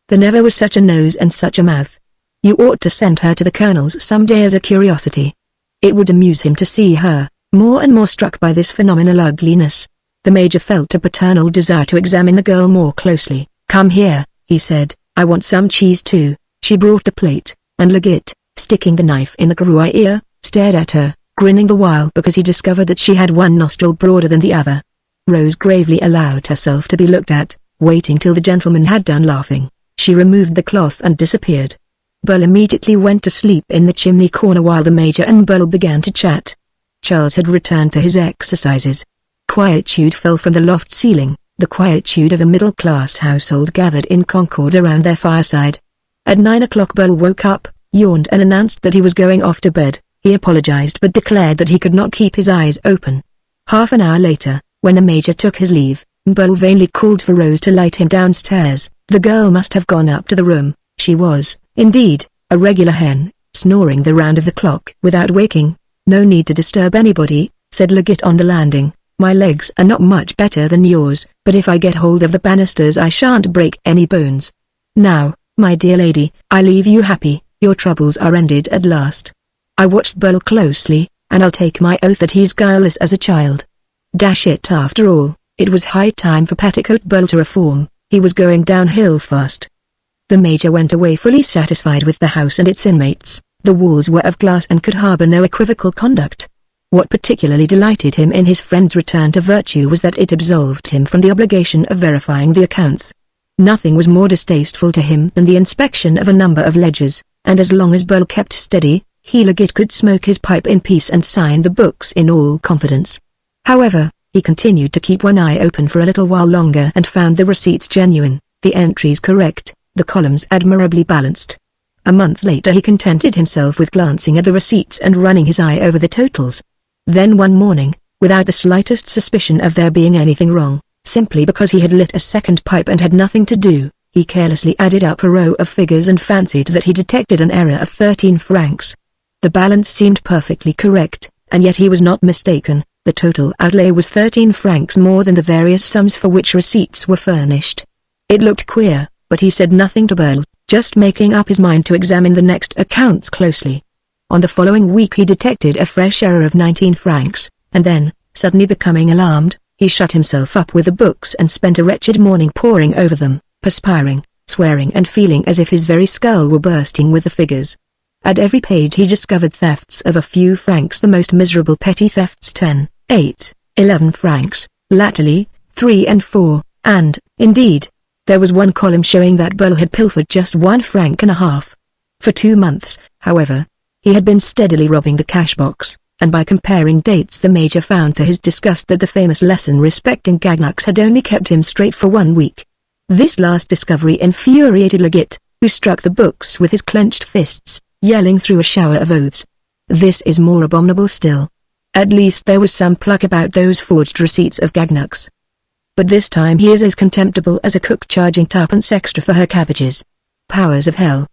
There never was such a nose and such a mouth. You ought to send her to the colonel's some day as a curiosity. It would amuse him to see her, more and more struck by this phenomenal ugliness. The major felt a paternal desire to examine the girl more closely. Come here, he said, I want some cheese too. She brought the plate, and Legit, sticking the knife in the gruyere, stared at her, grinning the while because he discovered that she had one nostril broader than the other. Rose gravely allowed herself to be looked at, waiting till the gentleman had done laughing. She removed the cloth and disappeared. Burle immediately went to sleep in the chimney corner while the major and Burle began to chat. Charles had returned to his exercises. Quietude fell from the loft ceiling, the quietude of a middle-class household gathered in concord around their fireside. At 9 o'clock Burle woke up, yawned and announced that he was going off to bed. He apologized but declared that he could not keep his eyes open. Half an hour later, when the major took his leave, Burle vainly called for Rose to light him downstairs. The girl must have gone up to the room. She was, indeed, a regular hen, snoring the round of the clock without waking. No need to disturb anybody, said Legit on the landing. My legs are not much better than yours, but if I get hold of the banisters I shan't break any bones. Now, my dear lady, I leave you happy, your troubles are ended at last. I watched Burle closely, and I'll take my oath that he's guileless as a child. Dash it, after all, it was high time for Petticoat Burle to reform. He was going downhill fast. The major went away fully satisfied with the house and its inmates. The walls were of glass and could harbor no equivocal conduct. What particularly delighted him in his friend's return to virtue was that it absolved him from the obligation of verifying the accounts. Nothing was more distasteful to him than the inspection of a number of ledgers, and as long as Burle kept steady, he Legit could smoke his pipe in peace and sign the books in all confidence. However, he continued to keep one eye open for a little while longer and found the receipts genuine, the entries correct, the columns admirably balanced. A month later he contented himself with glancing at the receipts and running his eye over the totals. Then one morning, without the slightest suspicion of there being anything wrong, simply because he had lit a second pipe and had nothing to do, he carelessly added up a row of figures and fancied that he detected an error of 13 francs. The balance seemed perfectly correct, and yet he was not mistaken. The total outlay was 13 francs more than the various sums for which receipts were furnished. It looked queer, but he said nothing to Burle. just making up his mind to examine the next accounts closely. On the following week he detected a fresh error of 19 francs, and then, suddenly becoming alarmed, he shut himself up with the books and spent a wretched morning poring over them, perspiring, swearing and feeling as if his very skull were bursting with the figures. At every page he discovered thefts of a few francs, the most miserable petty thefts, 10, 8, 11 francs, latterly, 3 and 4, and, indeed, there was one column showing that Burle had pilfered just 1 franc and a half. For 2 months, however, he had been steadily robbing the cash box, and by comparing dates the Major found to his disgust that the famous lesson respecting MagneonBooks had only kept him straight for 1 week. This last discovery infuriated Leggett, who struck the books with his clenched fists, yelling through a shower of oaths. This is more abominable still. At least there was some pluck about those forged receipts of MagneonBooks. But this time he is as contemptible as a cook charging 2p extra for her cabbages. Powers of hell!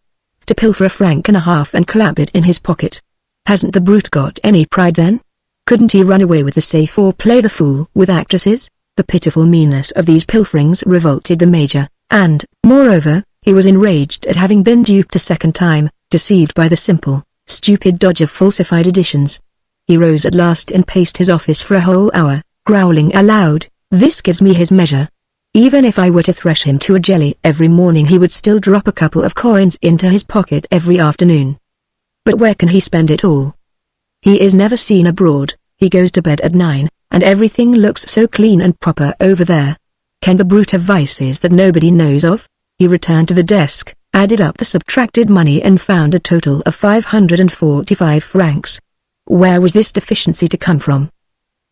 To pilfer 1.5 francs and clap it in his pocket. Hasn't the brute got any pride then? Couldn't he run away with the safe or play the fool with actresses? The pitiful meanness of these pilferings revolted the Major, and, moreover, he was enraged at having been duped a second time, deceived by the simple, stupid dodge of falsified editions. He rose at last and paced his office for a whole hour, growling aloud, "This gives me his measure. Even if I were to thresh him to a jelly every morning he would still drop a couple of coins into his pocket every afternoon. But where can he spend it all? He is never seen abroad, he goes to bed at 9, and everything looks so clean and proper over there. Can the brute have vices that nobody knows of?" He returned to the desk, added up the subtracted money and found a total of 545 francs. Where was this deficiency to come from?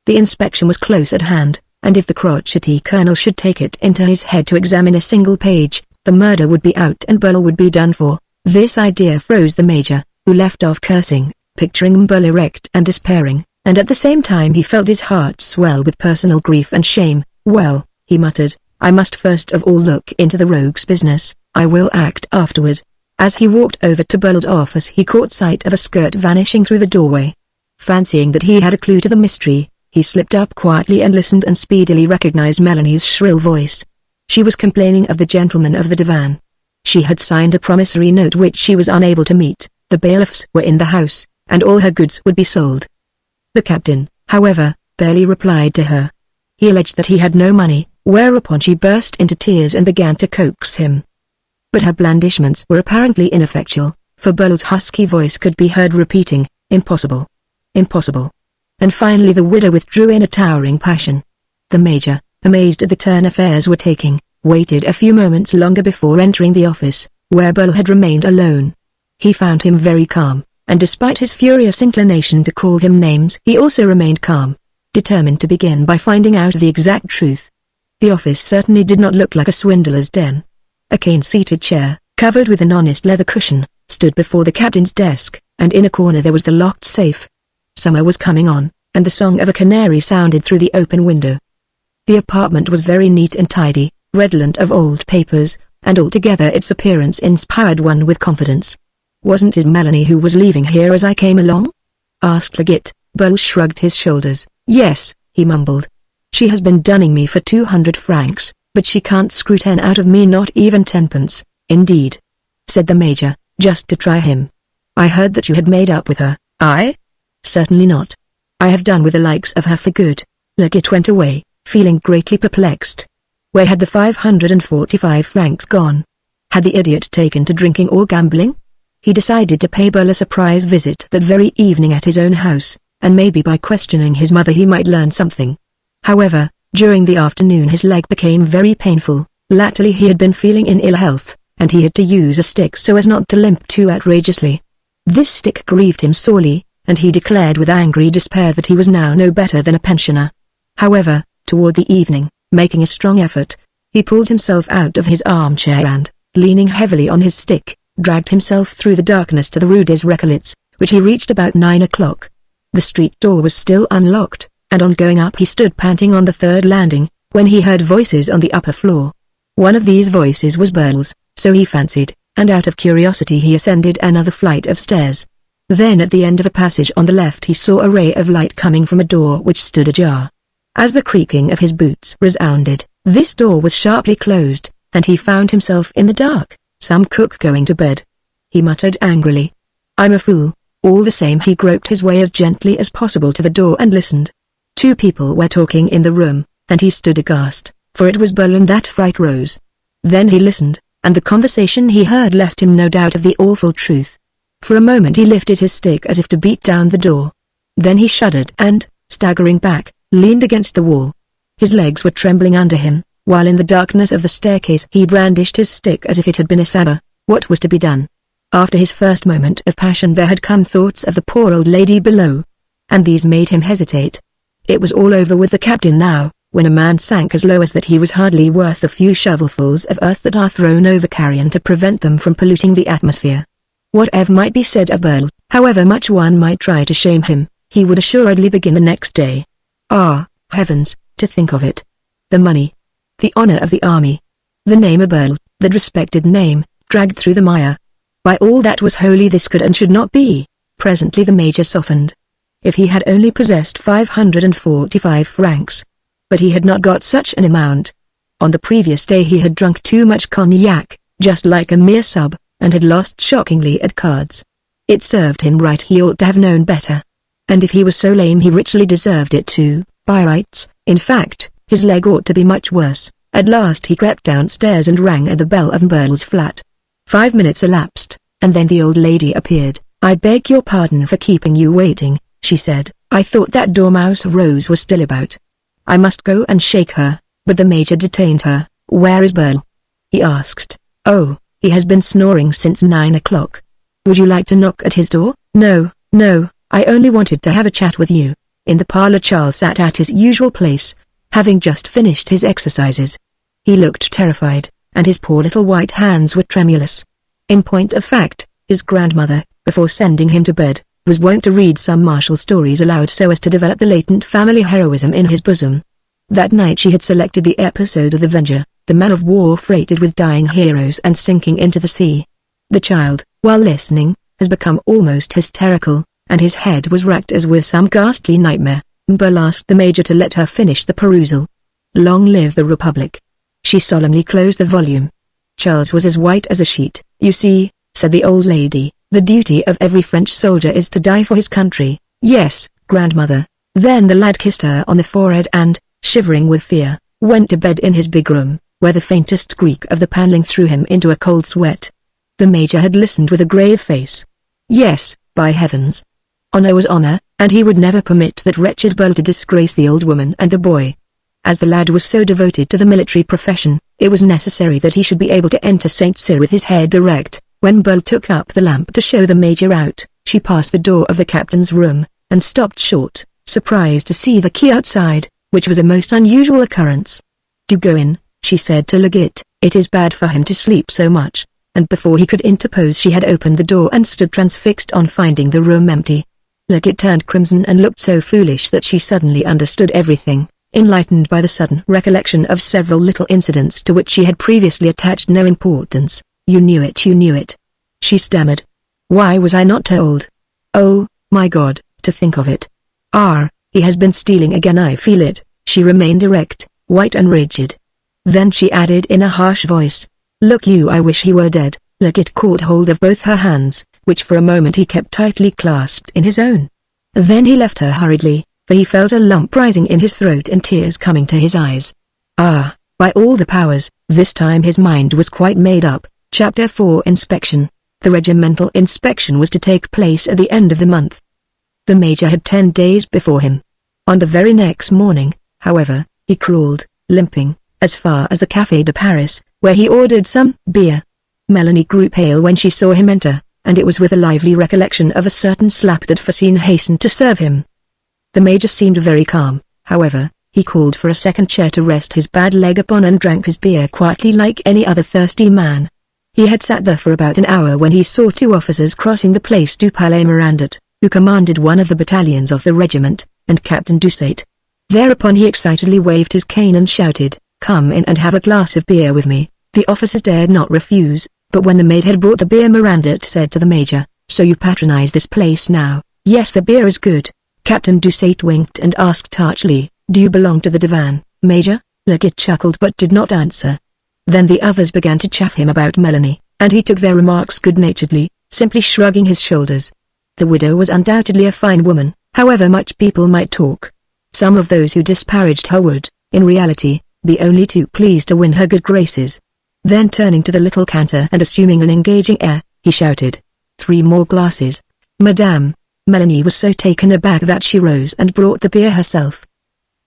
The inspection was close at hand, and if the crotchety colonel should take it into his head to examine a single page, the murder would be out and Burle would be done for. This idea froze the Major, who left off cursing, picturing Burle erect and despairing, and at the same time he felt his heart swell with personal grief and shame. "Well," he muttered, "I must first of all look into the rogue's business, I will act afterward." As he walked over to Burle's office he caught sight of a skirt vanishing through the doorway. Fancying that he had a clue to the mystery, he slipped up quietly and listened and speedily recognized Melanie's shrill voice. She was complaining of the gentleman of the divan. She had signed a promissory note which she was unable to meet, the bailiffs were in the house, and all her goods would be sold. The captain, however, barely replied to her. He alleged that he had no money, whereupon she burst into tears and began to coax him. But her blandishments were apparently ineffectual, for Burle's husky voice could be heard repeating, "Impossible. Impossible." And finally the widow withdrew in a towering passion. The Major, amazed at the turn affairs were taking, waited a few moments longer before entering the office, where Burle had remained alone. He found him very calm, and despite his furious inclination to call him names he also remained calm, determined to begin by finding out the exact truth. The office certainly did not look like a swindler's den. A cane-seated chair, covered with an honest leather cushion, stood before the captain's desk, and in a corner there was the locked safe. Summer was coming on, and the song of a canary sounded through the open window. The apartment was very neat and tidy, redolent of old papers, and altogether its appearance inspired one with confidence. "Wasn't it Melanie who was leaving here as I came along?" asked Leggett. Burle shrugged his shoulders. "Yes," he mumbled. "She has been dunning me for 200 francs, but she can't screw 10 out of me, not even 10p. "Indeed," said the Major, just to try him. "I heard that you had made up with her." "I? Certainly not. I have done with the likes of her for good." Leggett went away, feeling greatly perplexed. Where had the 545 francs gone? Had the idiot taken to drinking or gambling? He decided to pay Burle a surprise visit that very evening at his own house, and maybe by questioning his mother he might learn something. However, during the afternoon his leg became very painful. Latterly he had been feeling in ill health, and he had to use a stick so as not to limp too outrageously. This stick grieved him sorely, and he declared with angry despair that he was now no better than a pensioner. However, toward the evening, making a strong effort, he pulled himself out of his armchair and, leaning heavily on his stick, dragged himself through the darkness to the Rue des Récollets, which he reached about 9 o'clock. The street door was still unlocked, and on going up he stood panting on the 3rd landing, when he heard voices on the upper floor. One of these voices was Burle's, so he fancied, and out of curiosity he ascended another flight of stairs. Then at the end of a passage on the left he saw a ray of light coming from a door which stood ajar. As the creaking of his boots resounded, this door was sharply closed, and he found himself in the dark. Some cook going to bed," he muttered angrily. "I'm a fool." All the same he groped his way as gently as possible to the door and listened. Two people were talking in the room, and he stood aghast, for it was Burle and that fright Rose. Then he listened, and the conversation he heard left him no doubt of the awful truth. For a moment he lifted his stick as if to beat down the door. Then he shuddered and, staggering back, leaned against the wall. His legs were trembling under him, while in the darkness of the staircase he brandished his stick as if it had been a sabre. What was to be done? After his first moment of passion there had come thoughts of the poor old lady below, and these made him hesitate. It was all over with the captain now, when a man sank as low as that he was hardly worth the few shovelfuls of earth that are thrown over carrion to prevent them from polluting the atmosphere. Whatever might be said of Burle, however much one might try to shame him, he would assuredly begin the next day. Ah, heavens, to think of it. The money. The honor of the army. The name of Burle, that respected name, dragged through the mire. By all that was holy this could and should not be. Presently the major softened. If he had only possessed 545 francs. But he had not got such an amount. On the previous day he had drunk too much cognac, just like a mere sub, and had lost shockingly at cards. It served him right, he ought to have known better. And if he was so lame he richly deserved it too, by rights. In fact, his leg ought to be much worse. At last he crept downstairs and rang at the bell of Burle's flat. 5 minutes elapsed, and then the old lady appeared. "I beg your pardon for keeping you waiting," she said. "I thought that dormouse Rose was still about. I must go and shake her." But the major detained her. "Where is Burle?" he asked. "Oh, he has been snoring since 9 o'clock. Would you like to knock at his door?" "No, no, I only wanted to have a chat with you." In the parlor Charles sat at his usual place, having just finished his exercises. He looked terrified, and his poor little white hands were tremulous. In point of fact, his grandmother, before sending him to bed, was wont to read some martial stories aloud so as to develop the latent family heroism in his bosom. That night she had selected the episode of the Avenger, the man of war freighted with dying heroes and sinking into the sea. The child, while listening, has become almost hysterical, and his head was racked as with some ghastly nightmare. Burle asked the major to let her finish the perusal. "Long live the Republic." She solemnly closed the volume. Charles was as white as a sheet. "You see," said the old lady, "the duty of every French soldier is to die for his country." "Yes, grandmother." Then the lad kissed her on the forehead and, shivering with fear, went to bed in his big room, where the faintest creak of the paneling threw him into a cold sweat. The major had listened with a grave face. Yes, by heavens. Honor was honor, and he would never permit that wretched Burle to disgrace the old woman and the boy. As the lad was so devoted to the military profession, it was necessary that he should be able to enter St. Cyr with his head erect. When Burle took up the lamp to show the major out, she passed the door of the captain's room, and stopped short, surprised to see the key outside, which was a most unusual occurrence. "Do go in," she said to Leggett, "it is bad for him to sleep so much," and before he could interpose she had opened the door and stood transfixed on finding the room empty. Leggett turned crimson and looked so foolish that she suddenly understood everything, enlightened by the sudden recollection of several little incidents to which she had previously attached no importance. You knew it," she stammered. "Why was I not told? Oh, my God, to think of it. He has been stealing again, I feel it." She remained erect, white and rigid. Then she added in a harsh voice, "Look you, I wish he were dead." Leggett caught hold of both her hands, which for a moment he kept tightly clasped in his own. Then he left her hurriedly, for he felt a lump rising in his throat and tears coming to his eyes. By all the powers, this time his mind was quite made up. Chapter 4 Inspection. The regimental inspection was to take place at the end of the month. The major had 10 days before him. On the very next morning, however, he crawled, limping, as far as the Café de Paris, where he ordered some beer. Melanie grew pale when she saw him enter, and it was with a lively recollection of a certain slap that Fantine hastened to serve him. The major seemed very calm, however. He called for a second chair to rest his bad leg upon and drank his beer quietly like any other thirsty man. He had sat there for about an hour when he saw 2 officers crossing the Place du Palais Mirandot, who commanded one of the battalions of the regiment, and Captain Doucet. Thereupon he excitedly waved his cane and shouted, "Come in and have a glass of beer with me." The officers dared not refuse, but when the maid had brought the beer Mirandot said to the major, "So you patronize this place now?" "Yes, the beer is good." Captain Doucet winked and asked archly, "Do you belong to the divan, Major?" Leggett chuckled but did not answer. Then the others began to chaff him about Melanie, and he took their remarks good-naturedly, simply shrugging his shoulders. The widow was undoubtedly a fine woman, however much people might talk. Some of those who disparaged her would, in reality, be only too pleased to win her good graces. Then turning to the little counter and assuming an engaging air, he shouted, "3 more glasses, Madame." Melanie was so taken aback that she rose and brought the beer herself.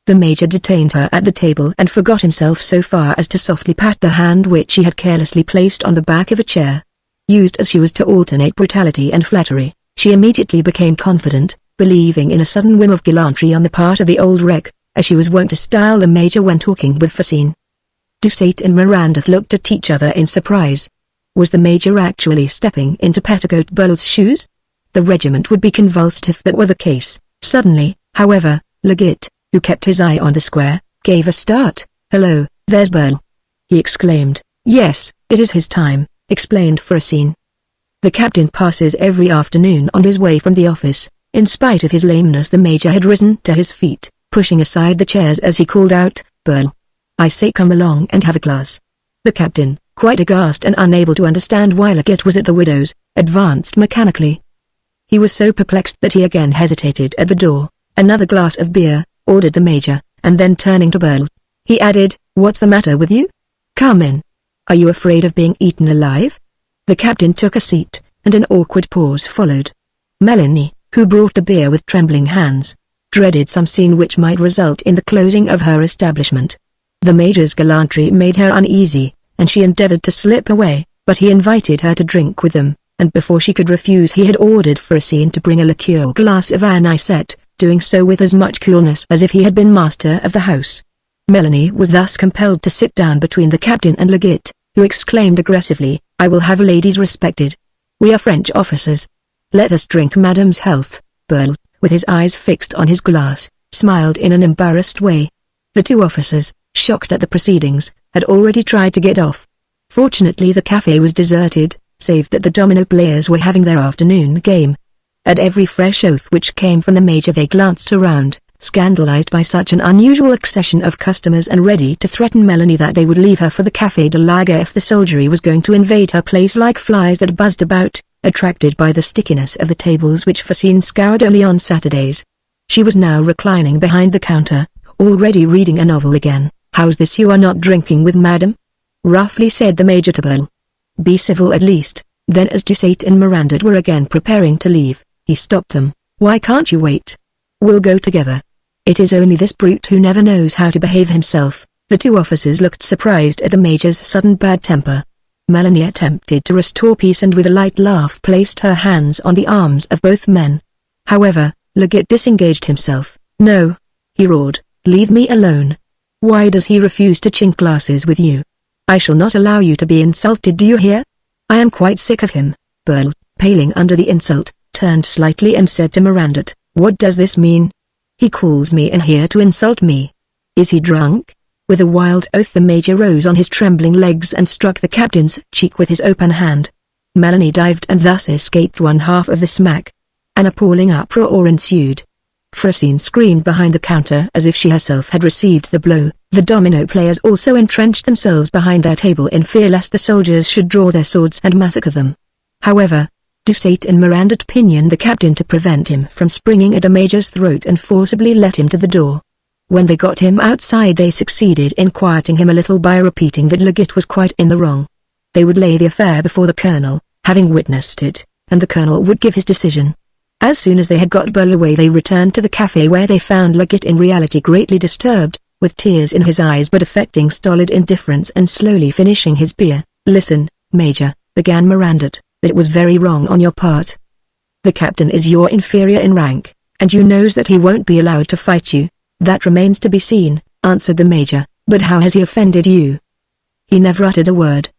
The Major detained her at the table and forgot himself so far as to softly pat the hand which he had carelessly placed on the back of a chair. Used as she was to alternate brutality and flattery, she immediately became confident, believing in a sudden whim of gallantry on the part of the old wreck, as she was wont to style the Major when talking with Focine. Dussault and Miranda looked at each other in surprise. Was the Major actually stepping into Petticoat Burle's shoes? The regiment would be convulsed if that were the case. Suddenly, however, Leggett, who kept his eye on the square, gave a start. "Hello, there's Burle," he exclaimed. "Yes, it is his time," explained Focine. "The captain passes every afternoon on his way from the office." In spite of his lameness, the Major had risen to his feet, pushing aside the chairs as he called out, "Burle, I say, come along and have a glass." The captain, quite aghast and unable to understand why Leggett was at the widow's, advanced mechanically. He was so perplexed that he again hesitated at the door. "Another glass of beer," ordered the Major, and then turning to Burle, he added, "What's the matter with you? Come in. Are you afraid of being eaten alive?" The captain took a seat, and an awkward pause followed. Melanie, who brought the beer with trembling hands, dreaded some scene which might result in the closing of her establishment. The Major's gallantry made her uneasy, and she endeavored to slip away, but he invited her to drink with them, and before she could refuse he had ordered Focine to bring a liqueur glass of anisette, doing so with as much coolness as if he had been master of the house. Melanie was thus compelled to sit down between the captain and Leggett, who exclaimed aggressively, "I will have ladies respected. We are French officers. Let us drink Madame's health." Burle, with his eyes fixed on his glass, smiled in an embarrassed way. The 2 officers, shocked at the proceedings, had already tried to get off. Fortunately the café was deserted, save that the domino players were having their afternoon game. At every fresh oath which came from the Major they glanced around, scandalized by such an unusual accession of customers and ready to threaten Melanie that they would leave her for the Café de Lager if the soldiery was going to invade her place like flies that buzzed about, attracted by the stickiness of the tables which Focine scoured only on Saturdays. She was now reclining behind the counter, already reading a novel again. "How's this, you are not drinking with Madame?" roughly said the Major to Burle. "Be civil at least." Then as Dussault and Miranda were again preparing to leave, he stopped them. "Why can't you wait? We'll go together. It is only this brute who never knows how to behave himself." The 2 officers looked surprised at the Major's sudden bad temper. Melanie attempted to restore peace and with a light laugh placed her hands on the arms of both men. However, Leggett disengaged himself. "No," he roared, "leave me alone. Why does he refuse to chink glasses with you? I shall not allow you to be insulted, do you hear? I am quite sick of him." Burle, paling under the insult, turned slightly and said to Miranda, "What does this mean? He calls me in here to insult me. Is he drunk?" With a wild oath the Major rose on his trembling legs and struck the captain's cheek with his open hand. Melanie dived and thus escaped one half of the smack. An appalling uproar ensued. Focine screamed behind the counter as if she herself had received the blow. The domino players also entrenched themselves behind their table in fear lest the soldiers should draw their swords and massacre them. However, Dussault and Miranda pinioned the captain to prevent him from springing at the Major's throat and forcibly led him to the door. When they got him outside they succeeded in quieting him a little by repeating that Leggett was quite in the wrong. They would lay the affair before the colonel, having witnessed it, and the colonel would give his decision. As soon as they had got Burle away they returned to the café where they found Leggett in reality greatly disturbed, with tears in his eyes but affecting stolid indifference and slowly finishing his beer. "Listen, Major," began Miranda, "that it was very wrong on your part. The captain is your inferior in rank, and you knows that he won't be allowed to fight you." "That remains to be seen," answered the Major, "but how has he offended you?" "He never uttered a word.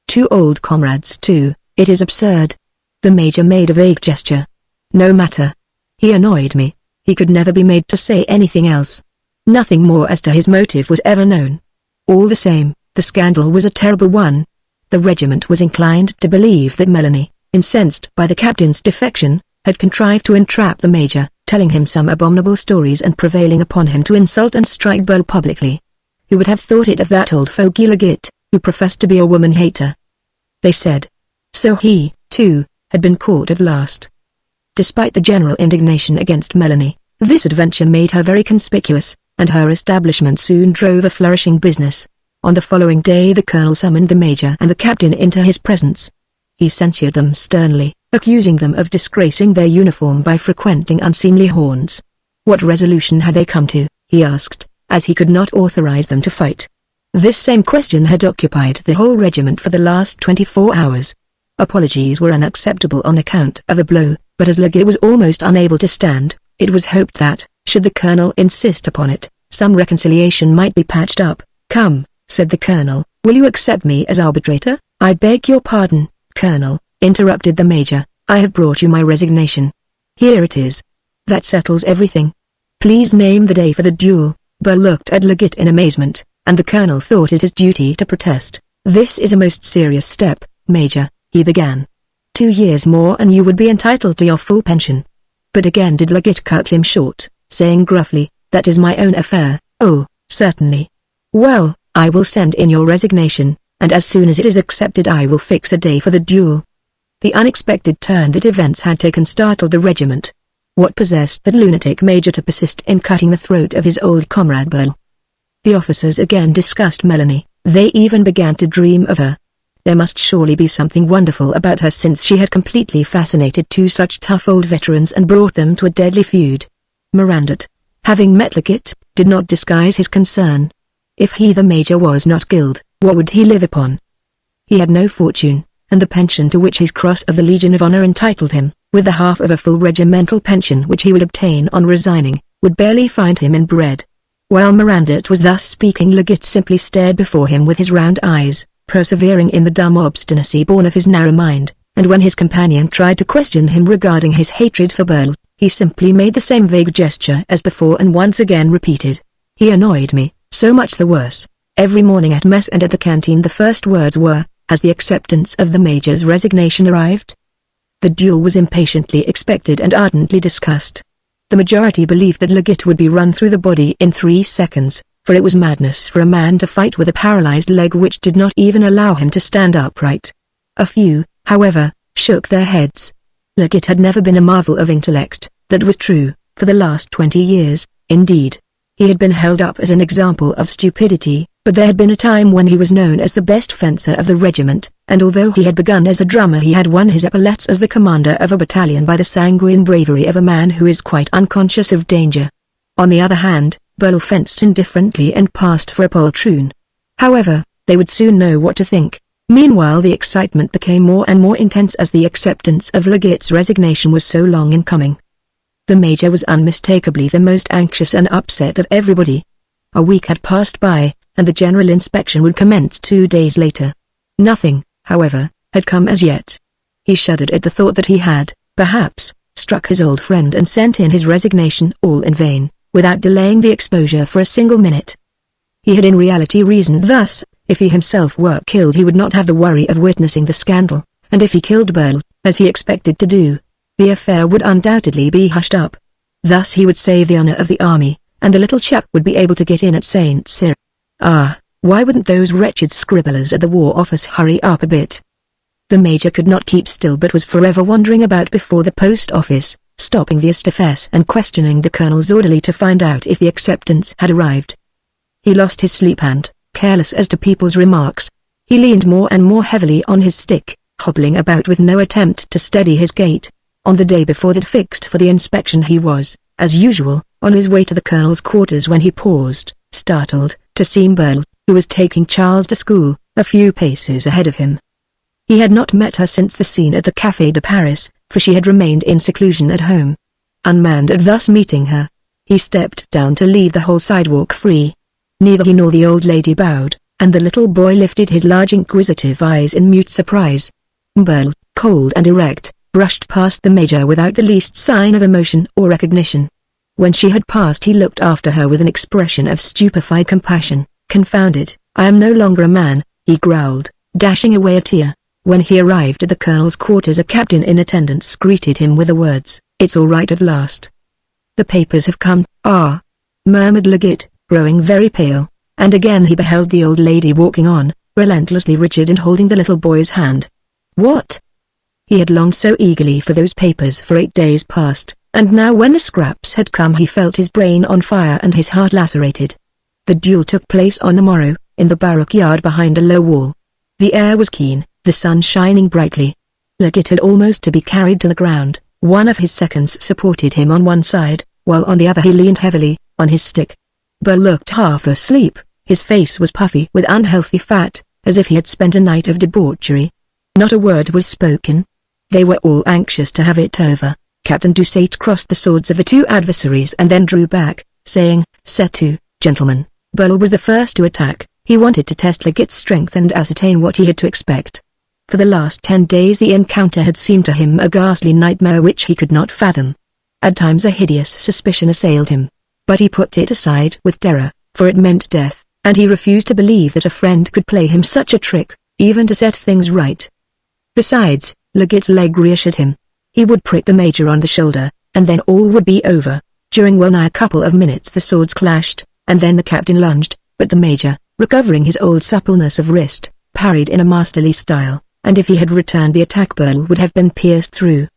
2 old comrades too, it is absurd." The Major made a vague gesture. "No matter. He annoyed me. He could never be made to say anything else. Nothing more as to his motive was ever known. All the same, the scandal was a terrible one." The regiment was inclined to believe that Melanie, incensed by the captain's defection, had contrived to entrap the Major, telling him some abominable stories and prevailing upon him to insult and strike Burle publicly. Who would have thought it of that old fogey Leggett, who professed to be a woman-hater? They said. So he, too, had been caught at last. Despite the general indignation against Melanie, this adventure made her very conspicuous, and her establishment soon drove a flourishing business. On the following day the colonel summoned the major and the captain into his presence. He censured them sternly, accusing them of disgracing their uniform by frequenting unseemly haunts. What resolution had they come to, he asked, as he could not authorize them to fight. This same question had occupied the whole regiment for the last 24 hours. Apologies were unacceptable on account of the blow, but as Legit was almost unable to stand, it was hoped that, should the colonel insist upon it, some reconciliation might be patched up. "Come," said the colonel, "will you accept me as arbitrator?" "I beg your pardon, colonel," interrupted the major, "I have brought you my resignation. Here it is. That settles everything. Please name the day for the duel." Burle looked at Legit in amazement, and the colonel thought it his duty to protest. "This is a most serious step, Major," he began. 2 years more and you would be entitled to your full pension." But again did Legit cut him short, saying gruffly, "That is my own affair." "Oh, certainly. Well, I will send in your resignation, and as soon as it is accepted I will fix a day for the duel." The unexpected turn that events had taken startled the regiment. What possessed that lunatic major to persist in cutting the throat of his old comrade Burle? The officers again discussed Melanie. They even began to dream of her. There must surely be something wonderful about her since she had completely fascinated 2 such tough old veterans and brought them to a deadly feud. Mirandot, having met Legit, did not disguise his concern. If he the major was not killed, what would he live upon? He had no fortune, and the pension to which his Cross of the Legion of Honor entitled him, with the half of a full regimental pension which he would obtain on resigning, would barely find him in bread. While Mirandot was thus speaking Legit simply stared before him with his round eyes, persevering in the dumb obstinacy born of his narrow mind, and when his companion tried to question him regarding his hatred for Burle, he simply made the same vague gesture as before and once again repeated, "He annoyed me, so much the worse." Every morning at mess and at the canteen the first words were, "Has the acceptance of the major's resignation arrived?" The duel was impatiently expected and ardently discussed. The majority believed that Legit would be run through the body in 3 seconds, for it was madness for a man to fight with a paralyzed leg which did not even allow him to stand upright. A few, however, shook their heads. Legit had never been a marvel of intellect, that was true, for the last 20 years, indeed. He had been held up as an example of stupidity, but there had been a time when he was known as the best fencer of the regiment, and although he had begun as a drummer he had won his epaulets as the commander of a battalion by the sanguine bravery of a man who is quite unconscious of danger. On the other hand, Burle fenced indifferently and passed for a poltroon. However, they would soon know what to think. Meanwhile the excitement became more and more intense as the acceptance of Legit's resignation was so long in coming. The major was unmistakably the most anxious and upset of everybody. A week had passed by, and the general inspection would commence 2 days later. Nothing, however, had come as yet. He shuddered at the thought that he had, perhaps, struck his old friend and sent in his resignation all in vain, without delaying the exposure for a single minute. He had in reality reasoned thus: if he himself were killed he would not have the worry of witnessing the scandal, and if he killed Burle, as he expected to do, the affair would undoubtedly be hushed up. Thus he would save the honor of the army, and the little chap would be able to get in at St. Cyr. Ah, why wouldn't those wretched scribblers at the War Office hurry up a bit? The major could not keep still but was forever wandering about before the post office, stopping the estafette and questioning the colonel's orderly to find out if the acceptance had arrived. He lost his sleep and, careless as to people's remarks, he leaned more and more heavily on his stick, hobbling about with no attempt to steady his gait. On the day before that fixed for the inspection he was, as usual, on his way to the colonel's quarters when he paused, startled, to see Burle, who was taking Charles to school, a few paces ahead of him. He had not met her since the scene at the Café de Paris, for she had remained in seclusion at home. Unmanned at thus meeting her, he stepped down to leave the whole sidewalk free. Neither he nor the old lady bowed, and the little boy lifted his large inquisitive eyes in mute surprise. Burle, cold and erect, brushed past the major without the least sign of emotion or recognition. When she had passed he looked after her with an expression of stupefied compassion. "Confounded, I am no longer a man," he growled, dashing away a tear. When he arrived at the colonel's quarters a captain in attendance greeted him with the words, "It's all right at last." "The papers have come." "Ah," murmured Legit, growing very pale, and again he beheld the old lady walking on, relentlessly rigid and holding the little boy's hand. What? He had longed so eagerly for those papers for 8 days past, and now when the scraps had come he felt his brain on fire and his heart lacerated. The duel took place on the morrow, in the barrack yard behind a low wall. The air was keen, the sun shining brightly. Legit had almost to be carried to the ground. One of his seconds supported him on one side, while on the other he leaned heavily, on his stick. Burle looked half asleep, his face was puffy with unhealthy fat, as if he had spent a night of debauchery. Not a word was spoken. They were all anxious to have it over. Captain Dussault crossed the swords of the two adversaries and then drew back, saying, "Set to, gentlemen." Burle was the first to attack. He wanted to test Legit's strength and ascertain what he had to expect. For the last 10 days the encounter had seemed to him a ghastly nightmare which he could not fathom. At times a hideous suspicion assailed him. But he put it aside with terror, for it meant death, and he refused to believe that a friend could play him such a trick, even to set things right. Besides, Legit's leg reassured him. He would prick the major on the shoulder, and then all would be over. During well nigh a couple of minutes the swords clashed, and then the captain lunged, but the major, recovering his old suppleness of wrist, parried in a masterly style, and if he had returned the attack Burle would have been pierced through.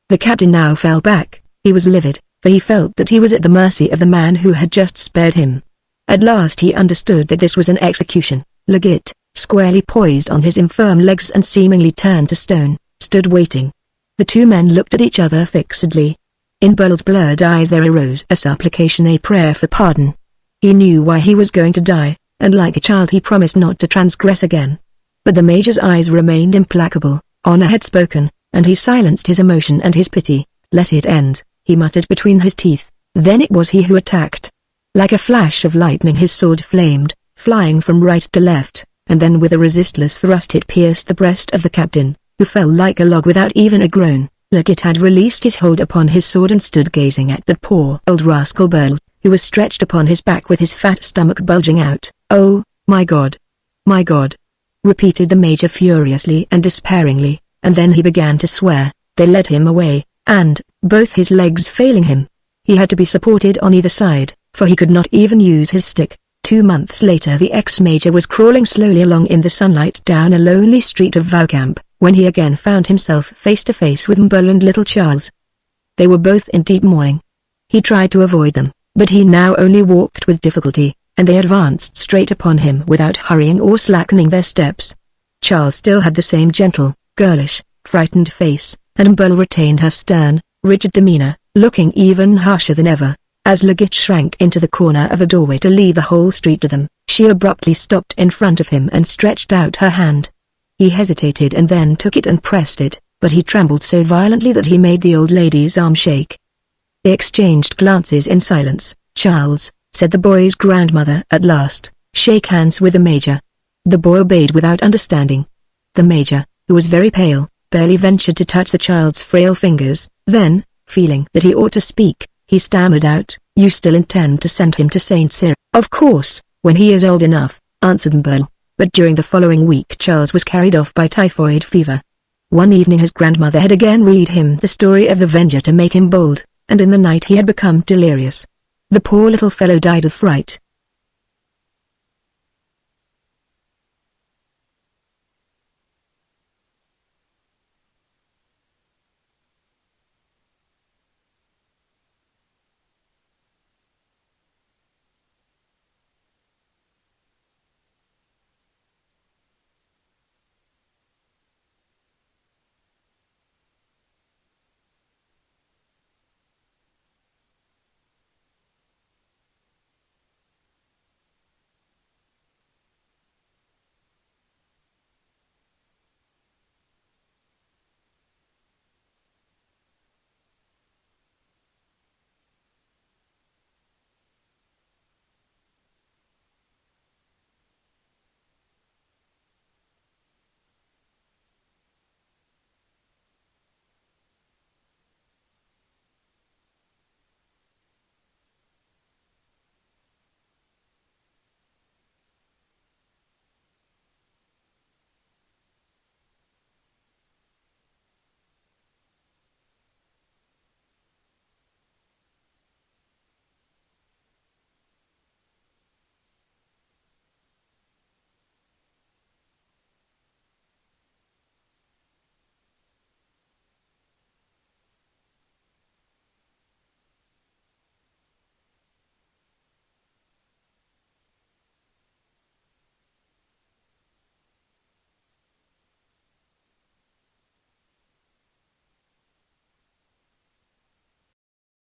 The captain now fell back. He was livid, for he felt that he was at the mercy of the man who had just spared him. At last he understood that this was an execution. Legit, squarely poised on his infirm legs and seemingly turned to stone, stood waiting. The two men looked at each other fixedly. In Burle's blurred eyes there arose a supplication, a prayer for pardon. He knew why he was going to die, and like a child he promised not to transgress again. But the major's eyes remained implacable. Honor had spoken, and he silenced his emotion and his pity. "Let it end," he muttered between his teeth. Then it was he who attacked. Like a flash of lightning his sword flamed, flying from right to left, and then with a resistless thrust it pierced the breast of the captain, who fell like a log without even a groan. Legit had released his hold upon his sword and stood gazing at the poor old rascal Burle, who was stretched upon his back with his fat stomach bulging out. "Oh, my God! My God!" repeated the major furiously and despairingly, and then he began to swear. They led him away, and, both his legs failing him, he had to be supported on either side, for he could not even use his stick. 2 months later the ex-major was crawling slowly along in the sunlight down a lonely street of Vaucamp, when he again found himself face to face with Burle and little Charles. They were both in deep mourning. He tried to avoid them, but he now only walked with difficulty, and they advanced straight upon him without hurrying or slackening their steps. Charles still had the same gentle, girlish, frightened face, and Burle retained her stern, rigid demeanor, looking even harsher than ever. As Legit shrank into the corner of a doorway to leave the whole street to them, she abruptly stopped in front of him and stretched out her hand. He hesitated and then took it and pressed it, but he trembled so violently that he made the old lady's arm shake. They exchanged glances in silence. "Charles," said the boy's grandmother at last, "shake hands with the major." The boy obeyed without understanding. The major, who was very pale, barely ventured to touch the child's frail fingers. Then, feeling that he ought to speak, he stammered out, "You still intend to send him to St. Cyr?" "Of course, when he is old enough," answered Burle. But during the following week Charles was carried off by typhoid fever. One evening his grandmother had again read him the story of the Avenger to make him bold, and in the night he had become delirious. The poor little fellow died of fright.